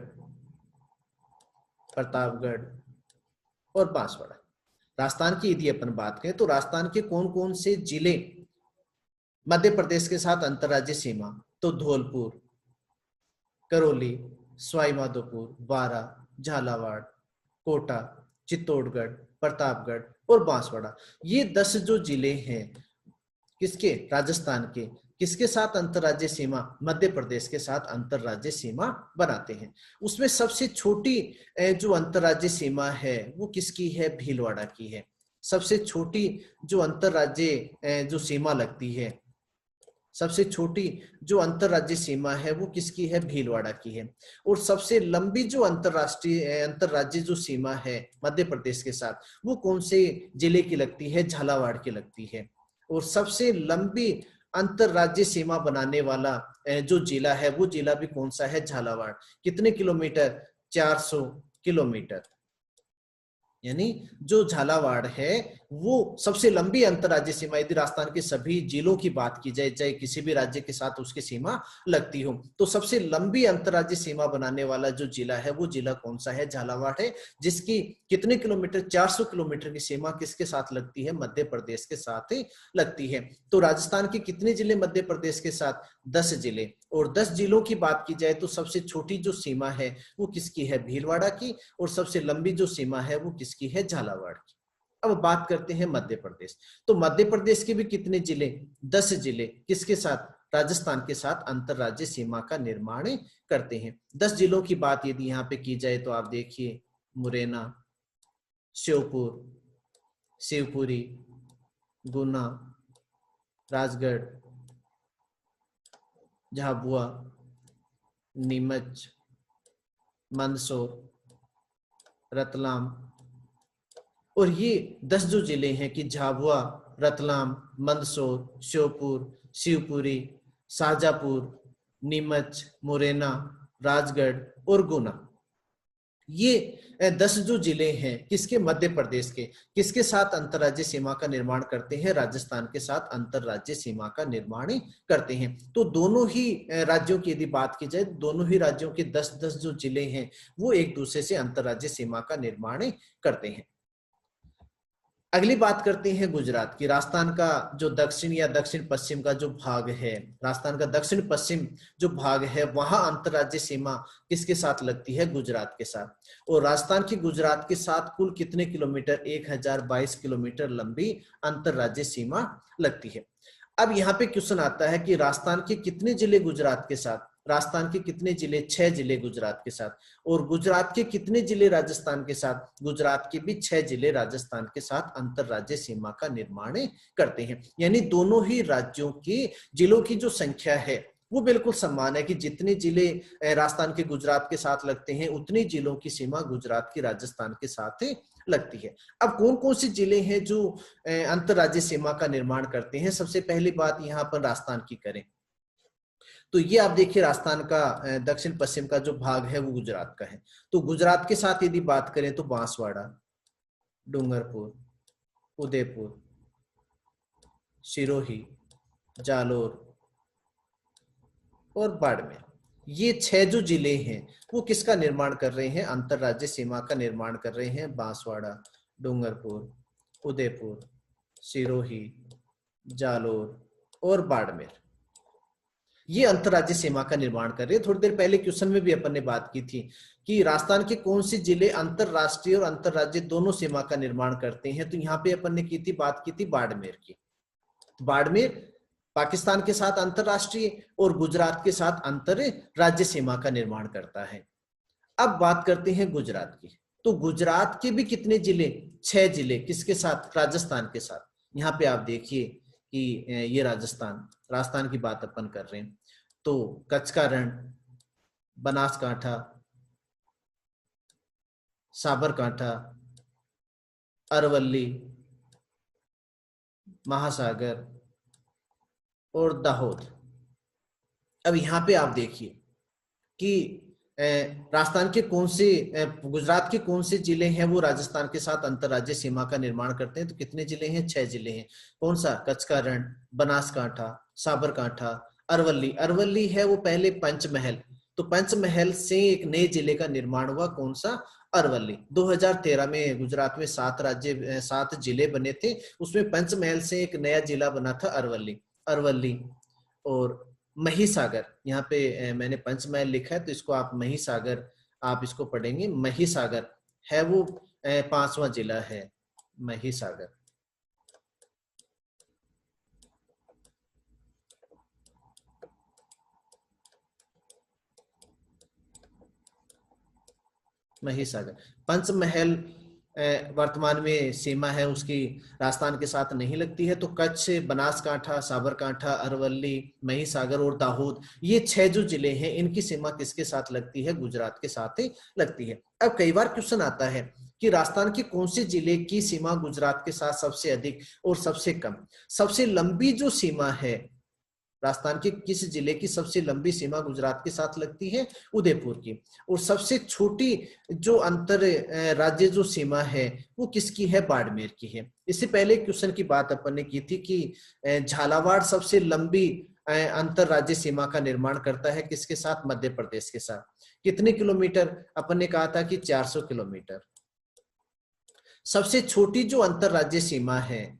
प्रतापगढ़ और बांसवाड़ा। राजस्थान की यदि अपन बात करें तो राजस्थान के कौन कौन से जिले मध्य प्रदेश के साथ अंतरराज्यीय सीमा? तो धौलपुर, करौली, सवाई माधोपुर, बारा, झालावाड़, कोटा, चित्तौड़गढ़, प्रतापगढ़ और बांसवाड़ा। ये 10 जो जिले हैं किसके? राजस्थान के। किसके साथ अंतरराज्यीय सीमा? मध्य प्रदेश के साथ अंतरराज्यीय सीमा बनाते हैं। उसमें सबसे छोटी जो अंतरराज्यीय सीमा है वो किसकी है? भीलवाड़ा की है। सबसे छोटी जो अंतरराज्यीय जो सीमा लगती है, सबसे छोटी जो अंतरराज्यीय सीमा है वो किसकी है? भीलवाड़ा की है। और सबसे लंबी जो अंतरराज्यीय जो सीमा है मध्य प्रदेश के साथ वो कौन से जिले की लगती है? झालावाड़ की लगती है। और सबसे लंबी अंतरराज्यीय सीमा बनाने वाला जो जिला है वो जिला भी कौन सा है? झालावाड़। कितने किलोमीटर? 400 किलोमीटर। यानी जो झालावाड़ है वो सबसे लंबी अंतरराज्यीय सीमा, यदि राजस्थान के सभी जिलों की बात की जाए, चाहे किसी भी राज्य के साथ उसकी सीमा लगती हो, तो सबसे लंबी अंतरराज्यीय सीमा बनाने वाला जो जिला है वो जिला कौन सा है? झालावाड़ है, जिसकी कितने किलोमीटर? 400 किलोमीटर की सीमा किसके साथ लगती है? मध्य प्रदेश के साथ ही लगती है। तो राजस्थान के कितने जिले मध्य प्रदेश के साथ? 10 जिले। और 10 जिलों की बात की जाए तो सबसे छोटी जो सीमा है वो किसकी है? भीलवाड़ा की। और सबसे लंबी जो सीमा है वो किसकी है? झालावाड़ की। अब बात करते हैं मध्य प्रदेश। तो मध्य प्रदेश के भी कितने जिले? 10 जिले किसके साथ? राजस्थान के साथ अंतरराज्यीय सीमा का निर्माण करते हैं। 10 जिलों की बात यदि यहाँ पे की जाए तो आप देखिए, मुरैना, श्योपुर, शिवपुरी, गुना, राजगढ़, झाबुआ, नीमच, मंदसौर, रतलाम। और ये 10 जो जिले हैं कि झाबुआ, रतलाम, मंदसौर, श्योपुर, शिवपुरी, शाजापुर, नीमच, मुरैना, राजगढ़ और गुना, ये 10 जो जिले हैं किसके? मध्य प्रदेश के। किसके साथ अंतरराज्यीय सीमा का निर्माण करते हैं? राजस्थान के साथ अंतरराज्यीय सीमा का निर्माण करते हैं। तो दोनों ही राज्यों की यदि बात की जाए, दोनों ही राज्यों के 10-10 जो जिले हैं वो एक दूसरे से अंतरराज्यीय सीमा का निर्माण करते हैं। अगली बात करते हैं गुजरात की। राजस्थान का जो दक्षिण या दक्षिण पश्चिम का जो भाग है, राजस्थान का दक्षिण पश्चिम जो भाग है, वहां अंतरराज्यीय सीमा किसके साथ लगती है? गुजरात के साथ। और राजस्थान की गुजरात के साथ कुल कितने किलोमीटर? 1022 किलोमीटर लंबी अंतरराज्यीय सीमा लगती है। अब यहाँ पे क्वेश्चन आता है कि राजस्थान के कितने जिले गुजरात के साथ? राजस्थान के कितने जिले? 6 जिले गुजरात के साथ। और गुजरात के कितने जिले राजस्थान के साथ? गुजरात के भी 6 जिले राजस्थान के साथ अंतरराज्य सीमा का निर्माण करते हैं। यानी दोनों ही राज्यों की जिलों की जो संख्या है वो बिल्कुल समान है कि जितने जिले राजस्थान के गुजरात के साथ लगते हैं उतनी जिलों की सीमा गुजरात की राजस्थान के साथ लगती है। अब कौन कौन से जिले हैं जो अंतरराज्य सीमा का निर्माण करते हैं? सबसे पहली बात यहाँ पर राजस्थान की करें तो ये आप देखिए, राजस्थान का दक्षिण पश्चिम का जो भाग है वो गुजरात का है। तो गुजरात के साथ यदि बात करें तो बांसवाड़ा, डूंगरपुर, उदयपुर, सिरोही, जालोर और बाड़मेर, ये 6 जो जिले हैं वो किसका निर्माण कर रहे हैं? अंतरराज्य सीमा का निर्माण कर रहे हैं। बांसवाड़ा, डूंगरपुर, उदयपुर, सिरोही, जालोर और बाड़मेर, ये अंतरराज्य सीमा का निर्माण कर रहे हैं। थोड़ी देर पहले क्वेश्चन में भी अपन ने बात की थी कि राजस्थान के कौन से जिले अंतरराष्ट्रीय और अंतरराज्य दोनों सीमा का निर्माण करते हैं, तो यहाँ पे अपन ने बात की थी बाड़मेर की। बाड़मेर पाकिस्तान के साथ अंतरराष्ट्रीय और गुजरात के साथ अंतर राज्य सीमा का निर्माण करता है। अब बात करते हैं गुजरात की। तो गुजरात के भी कितने जिले? 6 जिले। किसके साथ? राजस्थान के साथ। यहाँ पे आप देखिए कि ये राजस्थान की बात अपन कर रहे हैं। तो कच्छ का रण, बनासकांठा, साबरकांठा, अरवली, महासागर और दाहोद। अब यहाँ पे आप देखिए कि राजस्थान के कौन से गुजरात के कौन से जिले हैं वो राजस्थान के साथ अंतरराज्य सीमा का निर्माण करते हैं? तो कितने जिले हैं? 6 जिले हैं। कौन सा? कच्छ का रण, बनासकांठा, साबरकांठा, अरवली है वो पहले पंचमहल। तो पंचमहल से एक नए जिले का निर्माण हुआ। कौन सा? अरवली। 2013 में गुजरात में 7 जिले बने थे, उसमें पंचमहल से एक नया जिला बना था अरवली। और महिसागर, यहाँ पे मैंने पंचमहल लिखा है तो इसको आप महिसागर आप इसको पढ़ेंगे। महिसागर है वो 5वां जिला है, महिसागर। महिसागर। पंचमहल वर्तमान में सीमा है उसकी राजस्थान के साथ नहीं लगती है। तो कच्छ, बनासकांठा, साबरकांठा, अरवली, महिसागर और दाहोद, ये 6 जो जिले हैं इनकी सीमा किसके साथ लगती है? गुजरात के साथ ही लगती है। अब कई बार क्वेश्चन आता है कि राजस्थान के कौन से जिले की सीमा गुजरात के साथ सबसे अधिक और सबसे कम? सबसे लंबी जो सीमा है राजस्थान के किस जिले की सबसे लंबी सीमा गुजरात के साथ लगती है? उदयपुर की। और सबसे छोटी जो अंतर राज्य जो सीमा है वो किसकी है? बाड़मेर की है। इससे पहले क्वेश्चन की बात अपन ने की थी कि झालावाड़ सबसे लंबी अंतर राज्य सीमा का निर्माण करता है किसके साथ? मध्य प्रदेश के साथ। कितने किलोमीटर? अपन ने कहा था कि 400 किलोमीटर। सबसे छोटी जो अंतर राज्य सीमा है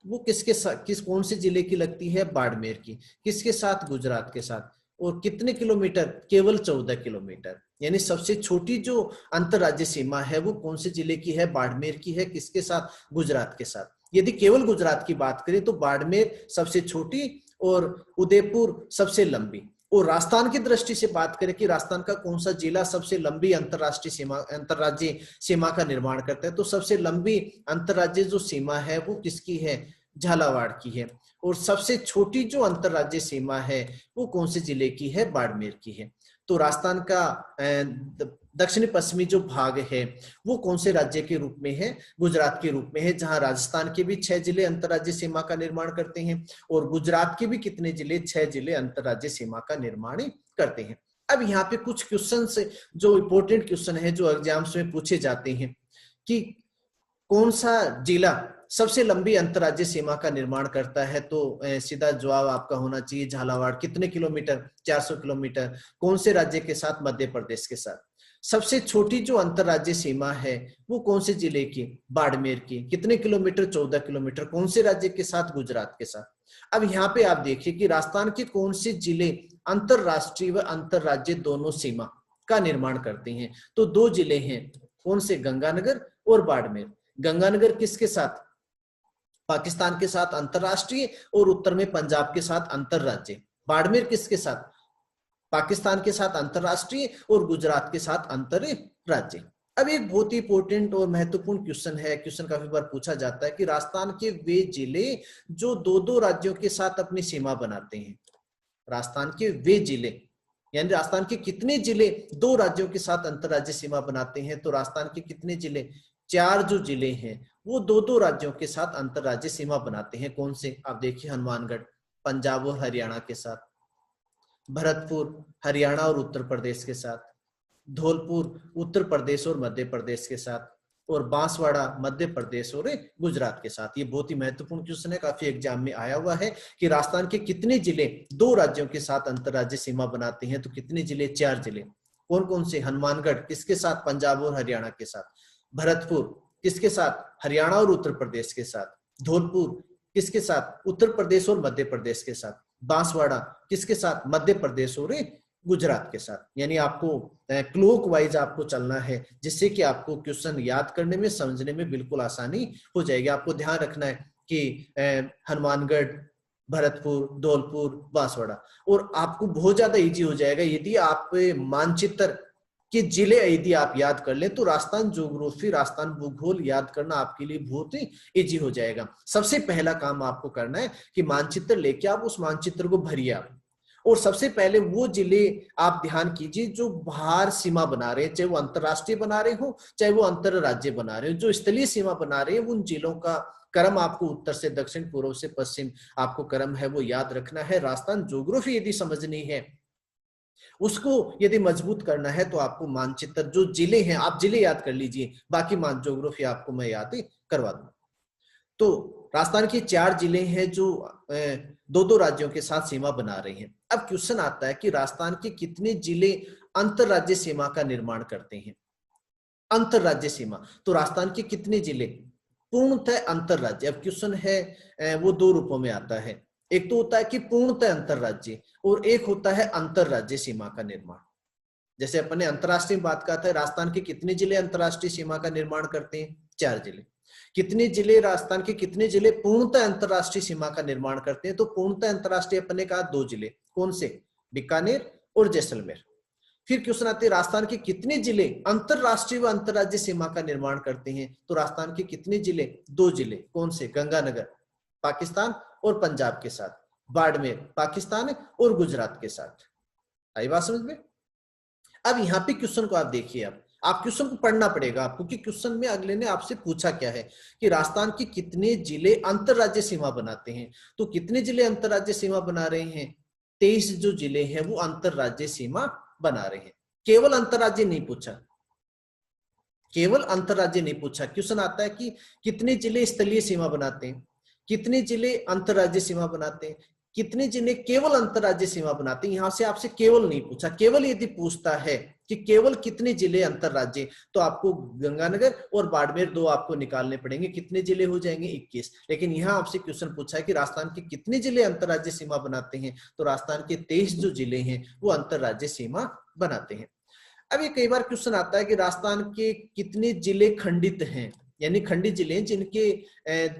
वो किसके साथ, कौन से जिले की लगती है? बाड़मेर की। किसके साथ? गुजरात के साथ। और कितने किलोमीटर? केवल 14 किलोमीटर। यानी सबसे छोटी जो अंतरराज्य सीमा है वो कौन से जिले की है? बाड़मेर की है। किसके साथ? गुजरात के साथ। यदि केवल गुजरात की बात करें तो बाड़मेर सबसे छोटी और उदयपुर सबसे लंबी। और राजस्थान की दृष्टि से बात करें कि राजस्थान का कौन सा जिला सबसे लंबी अंतरराष्ट्रीय सीमा अंतरराज्य सीमा का निर्माण करता है, तो सबसे लंबी अंतरराज्य जो सीमा है वो किसकी है? झालावाड़ की है। और सबसे छोटी जो अंतरराज्य सीमा है वो कौन से जिले की है? बाड़मेर की है। तो राजस्थान का दक्षिण पश्चिमी जो भाग है वो कौन से राज्य के रूप में है? गुजरात के रूप में है, जहां राजस्थान के भी 6 जिले अंतरराज्य सीमा का निर्माण करते हैं और गुजरात के भी कितने जिले? 6 जिले अंतरराज्य सीमा का निर्माण करते हैं। अब यहाँ पे कुछ क्वेश्चन जो इंपॉर्टेंट क्वेश्चन है जो एग्जाम्स में पूछे जाते हैं कि कौन सा जिला सबसे लंबी अंतरराज्य सीमा का निर्माण करता है, तो सीधा जवाब आपका होना चाहिए झालावाड़। कितने किलोमीटर? 400 किलोमीटर। कौन से राज्य के साथ? मध्य प्रदेश के साथ। सबसे छोटी जो अंतरराज्य सीमा है वो कौन से जिले की? बाड़मेर की। कितने किलोमीटर? 14 किलोमीटर। कौन से राज्य के साथ? गुजरात के साथ। अब यहाँ पे आप देखिए कि राजस्थान के कौन से जिले अंतरराष्ट्रीय व अंतरराज्य दोनों सीमा का निर्माण करते हैं, तो 2 जिले हैं। कौन से? गंगानगर और बाड़मेर। गंगानगर किसके साथ? पाकिस्तान के साथ अंतरराष्ट्रीय और उत्तर में पंजाब के साथ अंतरराज्य। बाड़मेर किसके साथ? पाकिस्तान के साथ अंतरराष्ट्रीय और गुजरात के साथ अंतर राज्य। अब एक बहुत ही इंपॉर्टेंट और महत्वपूर्ण क्वेश्चन है, क्वेश्चन काफी बार पूछा जाता है कि राजस्थान के वे जिले जो दो दो राज्यों के साथ अपनी सीमा बनाते हैं, राजस्थान के वे जिले यानी राजस्थान के कितने जिले दो राज्यों के साथ अंतरराज्यीय सीमा बनाते हैं, तो राजस्थान के कितने जिले, 4 जो जिले हैं वो दो दो राज्यों के साथ अंतरराज्यीय सीमा बनाते हैं। कौन से, आप देखिए, हनुमानगढ़ पंजाब और हरियाणा के साथ, भरतपुर हरियाणा और उत्तर प्रदेश के साथ, धौलपुर उत्तर प्रदेश और मध्य प्रदेश के साथ, और बांसवाड़ा मध्य प्रदेश और गुजरात के साथ। ये बहुत ही महत्वपूर्ण क्वेश्चन है, काफी एग्जाम में आया हुआ है कि राजस्थान के कितने जिले दो राज्यों के साथ अंतरराज्यीय सीमा बनाते हैं, तो कितने जिले, 4 जिले। कौन कौन से, हनुमानगढ़ किसके साथ, पंजाब और हरियाणा के साथ, भरतपुर किसके साथ, हरियाणा और उत्तर प्रदेश के साथ, धौलपुर किसके साथ, उत्तर प्रदेश और मध्य प्रदेश के साथ, बांसवाड़ा किसके साथ, मध्य प्रदेश और गुजरात के साथ। यानी आपको क्लॉक वाइज आपको चलना है, जिससे कि आपको क्वेश्चन याद करने में, समझने में बिल्कुल आसानी हो जाएगी। आपको ध्यान रखना है कि हनुमानगढ़, भरतपुर, धौलपुर, बांसवाड़ा, और आपको बहुत ज्यादा इजी हो जाएगा यदि आप मानचित्र के जिले यदि आप याद कर लें, तो राजस्थान ज्योग्राफी, राजस्थान भूगोल याद करना आपके लिए बहुत ही इजी हो जाएगा। सबसे पहला काम आपको करना है कि मानचित्र लेके आप उस मानचित्र को भरिए आप, और सबसे पहले वो जिले आप ध्यान कीजिए जो बाहर सीमा बना रहे हैं, चाहे वो अंतरराष्ट्रीय बना रहे हो चाहे वो अंतर राज्य बना रहे हो, जो स्थलीय सीमा बना रहे हैं उन जिलों का क्रम आपको उत्तर से दक्षिण, पूर्व से पश्चिम आपको क्रम है वो याद रखना है। राजस्थान ज्योग्राफी यदि समझनी है, उसको यदि मजबूत करना है, तो आपको मानचित्र जो जिले हैं आप जिले याद कर लीजिए, बाकी मान ज्योग्राफी आपको मैं याद करवा दूं। तो राजस्थान के 4 जिले हैं जो दो दो राज्यों के साथ सीमा बना रहे हैं। अब क्वेश्चन आता है कि राजस्थान के कितने जिले अंतरराज्य सीमा का निर्माण करते हैं। अंतरराज्य सीमा, तो राजस्थान के कितने जिले पूर्णतः अंतरराज्य। अब क्वेश्चन है वो 2 रूपों में आता है, एक तो होता है कि पूर्णतः अंतरराज्य, और एक होता है अंतरराज्य सीमा का निर्माण। जैसे अपन ने अंतरराष्ट्रीय बात कहा था, राजस्थान के कितने जिले अंतरराष्ट्रीय सीमा का निर्माण करते हैं, 4 जिले। कितने जिले, राजस्थान के कितने जिले पूर्णतः अंतरराष्ट्रीय सीमा का निर्माण करते हैं, तो पूर्णतः अंतरराष्ट्रीय अपन ने कहा 2 जिले। कौन से, बीकानेर और जैसलमेर। फिर क्वेश्चन आते हैं राजस्थान के कितने जिले अंतरराष्ट्रीय व अंतरराज्य सीमा का निर्माण करते हैं, तो राजस्थान के कितने जिले, 2 जिले। कौन से, गंगानगर पाकिस्तान और पंजाब के साथ, बाड़मेर पाकिस्तान और गुजरात के साथ। आई बात समझ में। अब यहाँ पे क्वेश्चन को आप देखिए, आप क्वेश्चन को पढ़ना पड़ेगा आपको कि क्वेश्चन में अगले ने आपसे पूछा क्या है कि राजस्थान के कितने जिले अंतरराज्य सीमा बनाते हैं, तो कितने जिले अंतरराज्य सीमा बना रहे हैं, 23 जो जिले हैं वो अंतरराज्य सीमा बना रहे हैं। केवल अंतरराज्य नहीं पूछा, केवल अंतरराज्य नहीं पूछा, क्वेश्चन आता है कि कितने जिले स्थलीय सीमा बनाते हैं, कितने जिले अंतरराज्य सीमा बनाते हैं, कितने जिले केवल अंतरराज्य सीमा बनाते हैं। यहां से आपसे केवल नहीं पूछा, केवल यदि पूछता है कि केवल कितने जिले अंतरराज्य, तो आपको गंगानगर और बाड़मेर 2 आपको निकालने पड़ेंगे, कितने जिले हो जाएंगे, 21। लेकिन यहाँ आपसे क्वेश्चन पूछा है कि राजस्थान के कितने जिले अंतरराज्य सीमा बनाते हैं, तो राजस्थान के 23 जो जिले हैं वो अंतरराज्य सीमा बनाते हैं। अब ये कई बार क्वेश्चन आता है कि राजस्थान के कितने जिले खंडित हैं, यानी खंडित जिले जिनके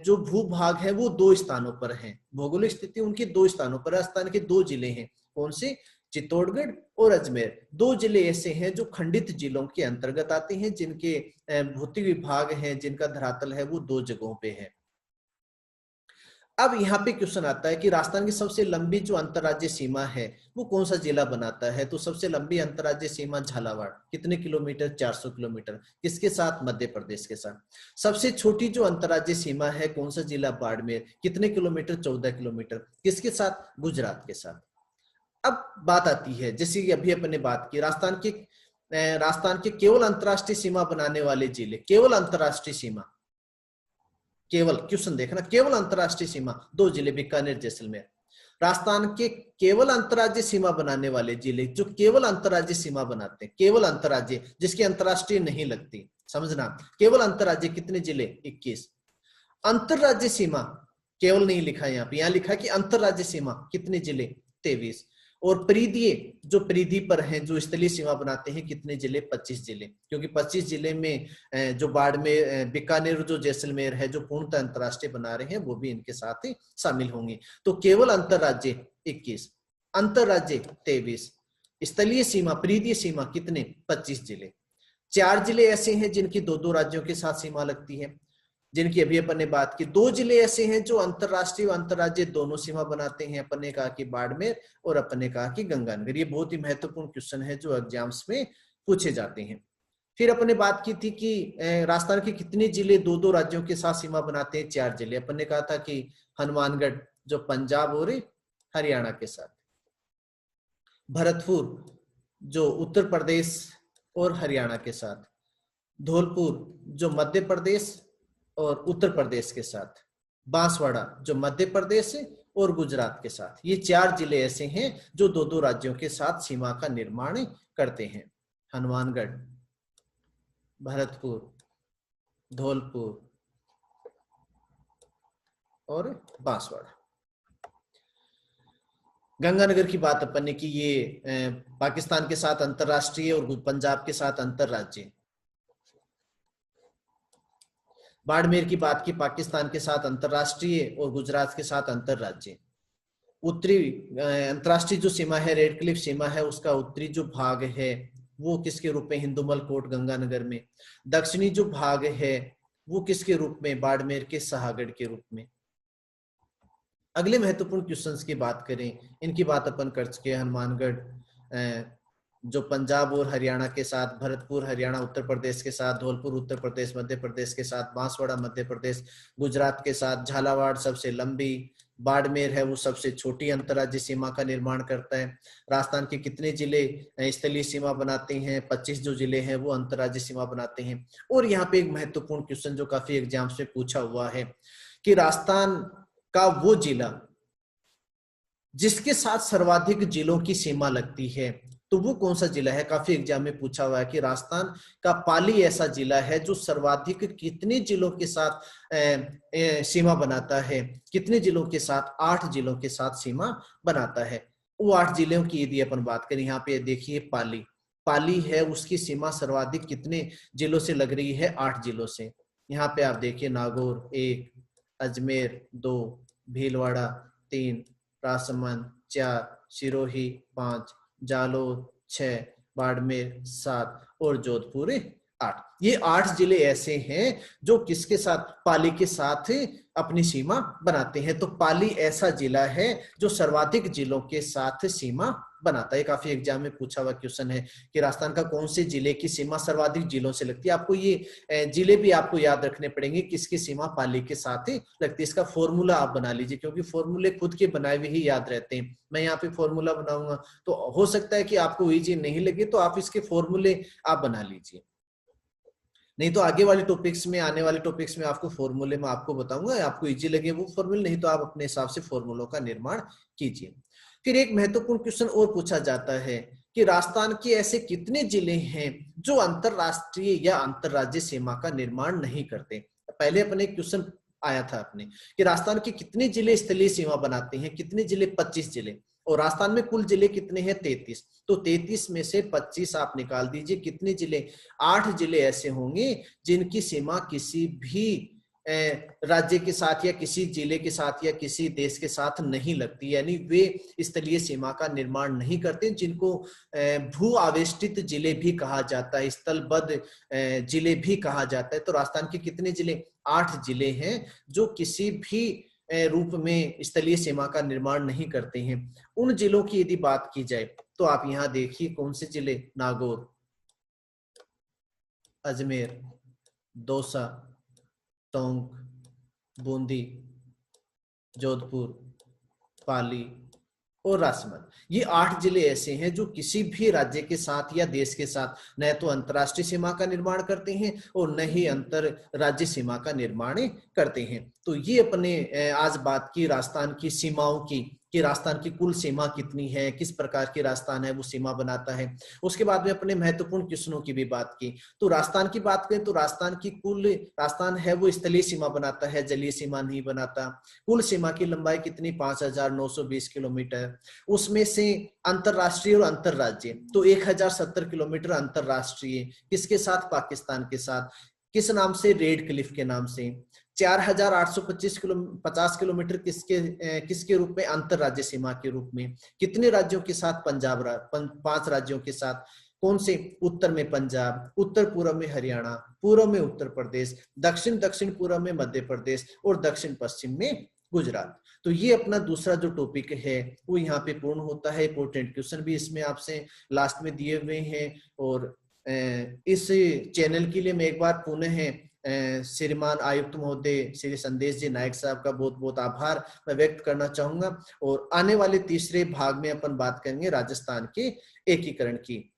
जो भूभाग है वो 2 स्थानों पर हैं, भौगोलिक स्थिति उनकी 2 स्थानों पर। राजस्थान के 2 जिले हैं, कौन से, चित्तौड़गढ़ और अजमेर। 2 जिले ऐसे हैं जो खंडित जिलों के अंतर्गत आते हैं, जिनके भौतिक विभाग हैं, जिनका धरातल है वो 2 जगहों पे है। अब यहाँ पे क्वेश्चन आता है कि राजस्थान की सबसे लंबी जो अंतरराज्य सीमा है वो कौन सा जिला बनाता है, तो सबसे लंबी अंतरराज्य सीमा झालावाड़, कितने किलोमीटर, 400 किलोमीटर, किसके साथ, मध्य प्रदेश के साथ। सबसे छोटी जो अंतरराज्य सीमा है कौन सा जिला, बाड़मेर, कितने किलोमीटर, 14 किलोमीटर, किसके साथ, गुजरात के साथ। अब बात आती है, जैसे कि अभी अपन ने बात की राजस्थान के केवल अंतरराष्ट्रीय सीमा बनाने वाले जिले, केवल अंतरराष्ट्रीय सीमा, केवल क्वेश्चन देखना, केवल अंतरराष्ट्रीय सीमा 2 जिले, बीकानेर जैसलमेर। राजस्थान के केवल अंतरराज्य सीमा बनाने वाले जिले, जो केवल अंतरराज्य सीमा बनाते हैं, केवल अंतरराज्य जिसकी अंतरराष्ट्रीय नहीं लगती, समझना, केवल अंतरराज्य कितने जिले, 21। अंतरराज्य सीमा केवल नहीं लिखा यहाँ पे, यहाँ लिखा कि अंतरराज्य सीमा कितने जिले, 23। और परिधीय जो परिधि पर हैं, जो स्थलीय सीमा बनाते हैं, कितने जिले, 25 जिले, क्योंकि 25 जिले में जो बाड़मेर, बीकानेर, जो जैसलमेर है, जो पूर्णतः अंतरराष्ट्रीय बना रहे हैं, वो भी इनके साथ ही शामिल होंगे। तो केवल अंतरराज्य 21, अंतरराज्य 23, स्थलीय सीमा, परिधीय सीमा कितने? 25 जिले। 4 जिले ऐसे हैं जिनकी 2-2 राज्यों के साथ सीमा लगती है, जिनकी अभी अपन ने बात की। 2 जिले ऐसे हैं जो अंतरराष्ट्रीय और अंतरराज्यीय दोनों सीमा बनाते हैं। अपन ने कहा कि बाड़मेर और अपन ने कहा कि गंगानगर। ये बहुत ही महत्वपूर्ण क्वेश्चन है जो एग्जाम्स में पूछे जाते हैं। फिर अपन ने बात की थी कि राजस्थान के कितने जिले 2-2 राज्यों के साथ सीमा बनाते हैं? 4 जिले। अपन ने कहा था कि हनुमानगढ़ जो पंजाब और हरियाणा के साथ, भरतपुर जो उत्तर प्रदेश और हरियाणा के साथ, धौलपुर जो मध्य प्रदेश और उत्तर प्रदेश के साथ, बांसवाड़ा जो मध्य प्रदेश और गुजरात के साथ। ये 4 जिले ऐसे हैं जो 2-2 राज्यों के साथ सीमा का निर्माण करते हैं। हनुमानगढ़, भरतपुर, धौलपुर और बांसवाड़ा। गंगानगर की बात अपन ने की, ये पाकिस्तान के साथ अंतरराष्ट्रीय और पंजाब के साथ अंतरराज्यीय। बाड़मेर की बात की, पाकिस्तान के साथ अंतरराष्ट्रीय और गुजरात के साथ अंतरराज्यीय। उत्तरी अंतरराष्ट्रीय जो सीमा है, रेड क्लिफ सीमा है, उसका उत्तरी जो भाग है वो किसके रूप में? हिंदुमल कोट गंगानगर में। दक्षिणी जो भाग है वो किसके रूप में? बाड़मेर के सहागढ़ के रूप में। अगले महत्वपूर्ण क्वेश्चंस की बात करें, इनकी बात अपन कर चुके हैं। हनुमानगढ़ जो पंजाब और हरियाणा के साथ, भरतपुर हरियाणा उत्तर प्रदेश के साथ, धौलपुर उत्तर प्रदेश मध्य प्रदेश के साथ, बांसवाड़ा मध्य प्रदेश गुजरात के साथ, झालावाड़ सबसे लंबी, बाड़मेर है वो सबसे छोटी अंतर्राज्यीय सीमा का निर्माण करता है। राजस्थान के कितने जिले स्थलीय सीमा बनाते हैं? 25 जो जिले हैं वो अंतर्राज्यीय सीमा बनाते हैं। और यहाँ पे एक महत्वपूर्ण क्वेश्चन जो काफी एग्जाम्स में पूछा हुआ है कि राजस्थान का वो जिला जिसके साथ सर्वाधिक जिलों की सीमा लगती है, तो वो कौन सा जिला है? काफी एग्जाम में पूछा हुआ है कि राजस्थान का पाली ऐसा जिला है जो सर्वाधिक कितने जिलों के साथ सीमा बनाता है? कितने जिलों के साथ? 8 जिलों के साथ सीमा बनाता है। वो 8 जिलों की यदि अपन बात करें, यहाँ पे देखिए पाली है, उसकी सीमा सर्वाधिक कितने जिलों से लग रही है? 8 जिलों से। यहाँ पे आप देखिए नागौर 1, अजमेर 2, भीलवाड़ा 3, राजसमंद 4, सिरोही 5, जालोर 6, बाड़मेर 7 और जोधपुर 8। ये 8 जिले ऐसे हैं जो किसके साथ? पाली के साथ अपनी सीमा बनाते हैं। तो पाली ऐसा जिला है जो सर्वाधिक जिलों के साथ सीमा बनाता है। काफी एग्जाम में पूछा हुआ क्वेश्चन है कि राजस्थान का कौन से जिले की सीमा सर्वाधिक जिलों से लगती है। आपको ये जिले भी आपको याद रखने पड़ेंगे, किसकी सीमा पाली के साथ ही लगती है। इसका फॉर्मूला आप बना लीजिए, क्योंकि फॉर्मूले खुद के बनाए हुए ही याद रहते हैं। मैं यहाँ पे फॉर्मूला बनाऊंगा तो हो सकता है कि आपको वही चीज नहीं लगे, तो आप इसके फॉर्मूले आप बना लीजिए। नहीं तो आगे वाले टॉपिक्स में, आने वाले टॉपिक्स में आपको फॉर्मूले में आपको बताऊंगा, आपको इजी लगे वो फॉर्मूले, नहीं तो आप अपने हिसाब से फॉर्मूलों का निर्माण कीजिए। फिर एक महत्वपूर्ण क्वेश्चन और पूछा जाता है कि राजस्थान के ऐसे कितने जिले हैं जो अंतरराष्ट्रीय या अंतरराज्यीय सीमा का निर्माण नहीं करते। पहले अपने क्वेश्चन आया था अपने कि राजस्थान के कितने जिले स्थलीय सीमा बनाते हैं? कितने जिले? 25 जिले। और राजस्थान में कुल जिले कितने हैं? 33। तो 33 में से 25 आप निकाल दीजिए, कितने जिले? 8 जिले ऐसे होंगे जिनकी सीमा किसी भी राज्य के साथ या किसी जिले के साथ या किसी देश के साथ नहीं लगती, यानी वे स्थलीय सीमा का निर्माण नहीं करते, जिनको भू आवेष्टित जिले भी कहा जाता है, स्थलबद्ध जिले भी कहा जाता है। तो राजस्थान के कितने जिले? 8 जिले हैं जो किसी भी रूप में स्थलीय सीमा का निर्माण नहीं करते हैं। उन जिलों की यदि बात की जाए तो आप यहां देखिए कौन से जिले? नागौर, अजमेर, दौसा, टोंक, बूंदी, जोधपुर, पाली और राजसमंद। ये 8 जिले ऐसे हैं जो किसी भी राज्य के साथ या देश के साथ न तो अंतरराष्ट्रीय सीमा का निर्माण करते हैं और न ही अंतर राज्य सीमा का निर्माण करते हैं। तो ये अपने आज बात की राजस्थान की सीमाओं की, कि राजस्थान की कुल सीमा कितनी है, किस प्रकार की राजस्थान है वो सीमा बनाता है। उसके बाद में अपने महत्वपूर्ण क्वेश्चनों की भी बात की। तो राजस्थान की बात करें तो राजस्थान की कुल राजस्थान है वो स्थलीय सीमा बनाता है, जलीय सीमा नहीं बनाता। कुल सीमा की लंबाई कितनी? 5920 किलोमीटर। उसमें से अंतरराष्ट्रीय और अंतरराज्यीय तो 1070 किलोमीटर अंतरराष्ट्रीय, किसके साथ? पाकिस्तान के साथ। किस नाम से? रेड क्लिफ के नाम से। 4850 किलोमीटर किसके रूप में? अंतर राज्य सीमा के रूप में। कितने राज्यों के साथ? 5 राज्यों के साथ। कौन से? उत्तर में पंजाब, उत्तर पूर्व में हरियाणा, पूर्व में उत्तर प्रदेश, दक्षिण दक्षिण पूर्व में मध्य प्रदेश और दक्षिण पश्चिम में गुजरात। तो ये अपना दूसरा जो टॉपिक है वो यहाँ पे पूर्ण होता है। इंपोर्टेंट क्वेश्चन भी इसमें आपसे लास्ट में दिए हुए हैं। और इस चैनल के लिए मैं एक बार पुनः श्रीमान आयुक्त महोदय श्री संदेश जी नायक साहब का बहुत बहुत आभार मैं व्यक्त करना चाहूंगा। और आने वाले तीसरे भाग में अपन बात करेंगे राजस्थान के एकीकरण की,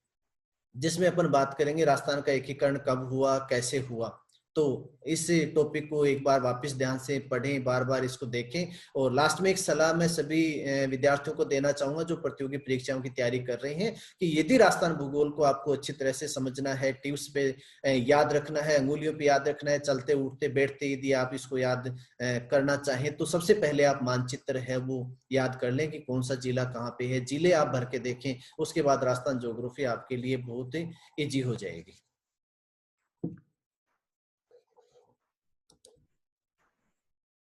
जिसमें अपन बात करेंगे राजस्थान का एकीकरण कब हुआ, कैसे हुआ। तो इस टॉपिक को एक बार वापस ध्यान से पढ़ें, बार बार इसको देखें। और लास्ट में एक सलाह मैं सभी विद्यार्थियों को देना चाहूंगा जो प्रतियोगी परीक्षाओं की तैयारी कर रहे हैं कि यदि राजस्थान भूगोल को आपको अच्छी तरह से समझना है, टिप्स पे याद रखना है, अंगुलियों पे याद रखना है, चलते उठते बैठते यदि आप इसको याद करना चाहें तो सबसे पहले आप मानचित्र है वो याद कर लें कि कौन सा जिला कहाँ पे है। जिले आप भर के देखें, उसके बाद राजस्थान ज्योग्राफी आपके लिए बहुत ईजी हो जाएगी।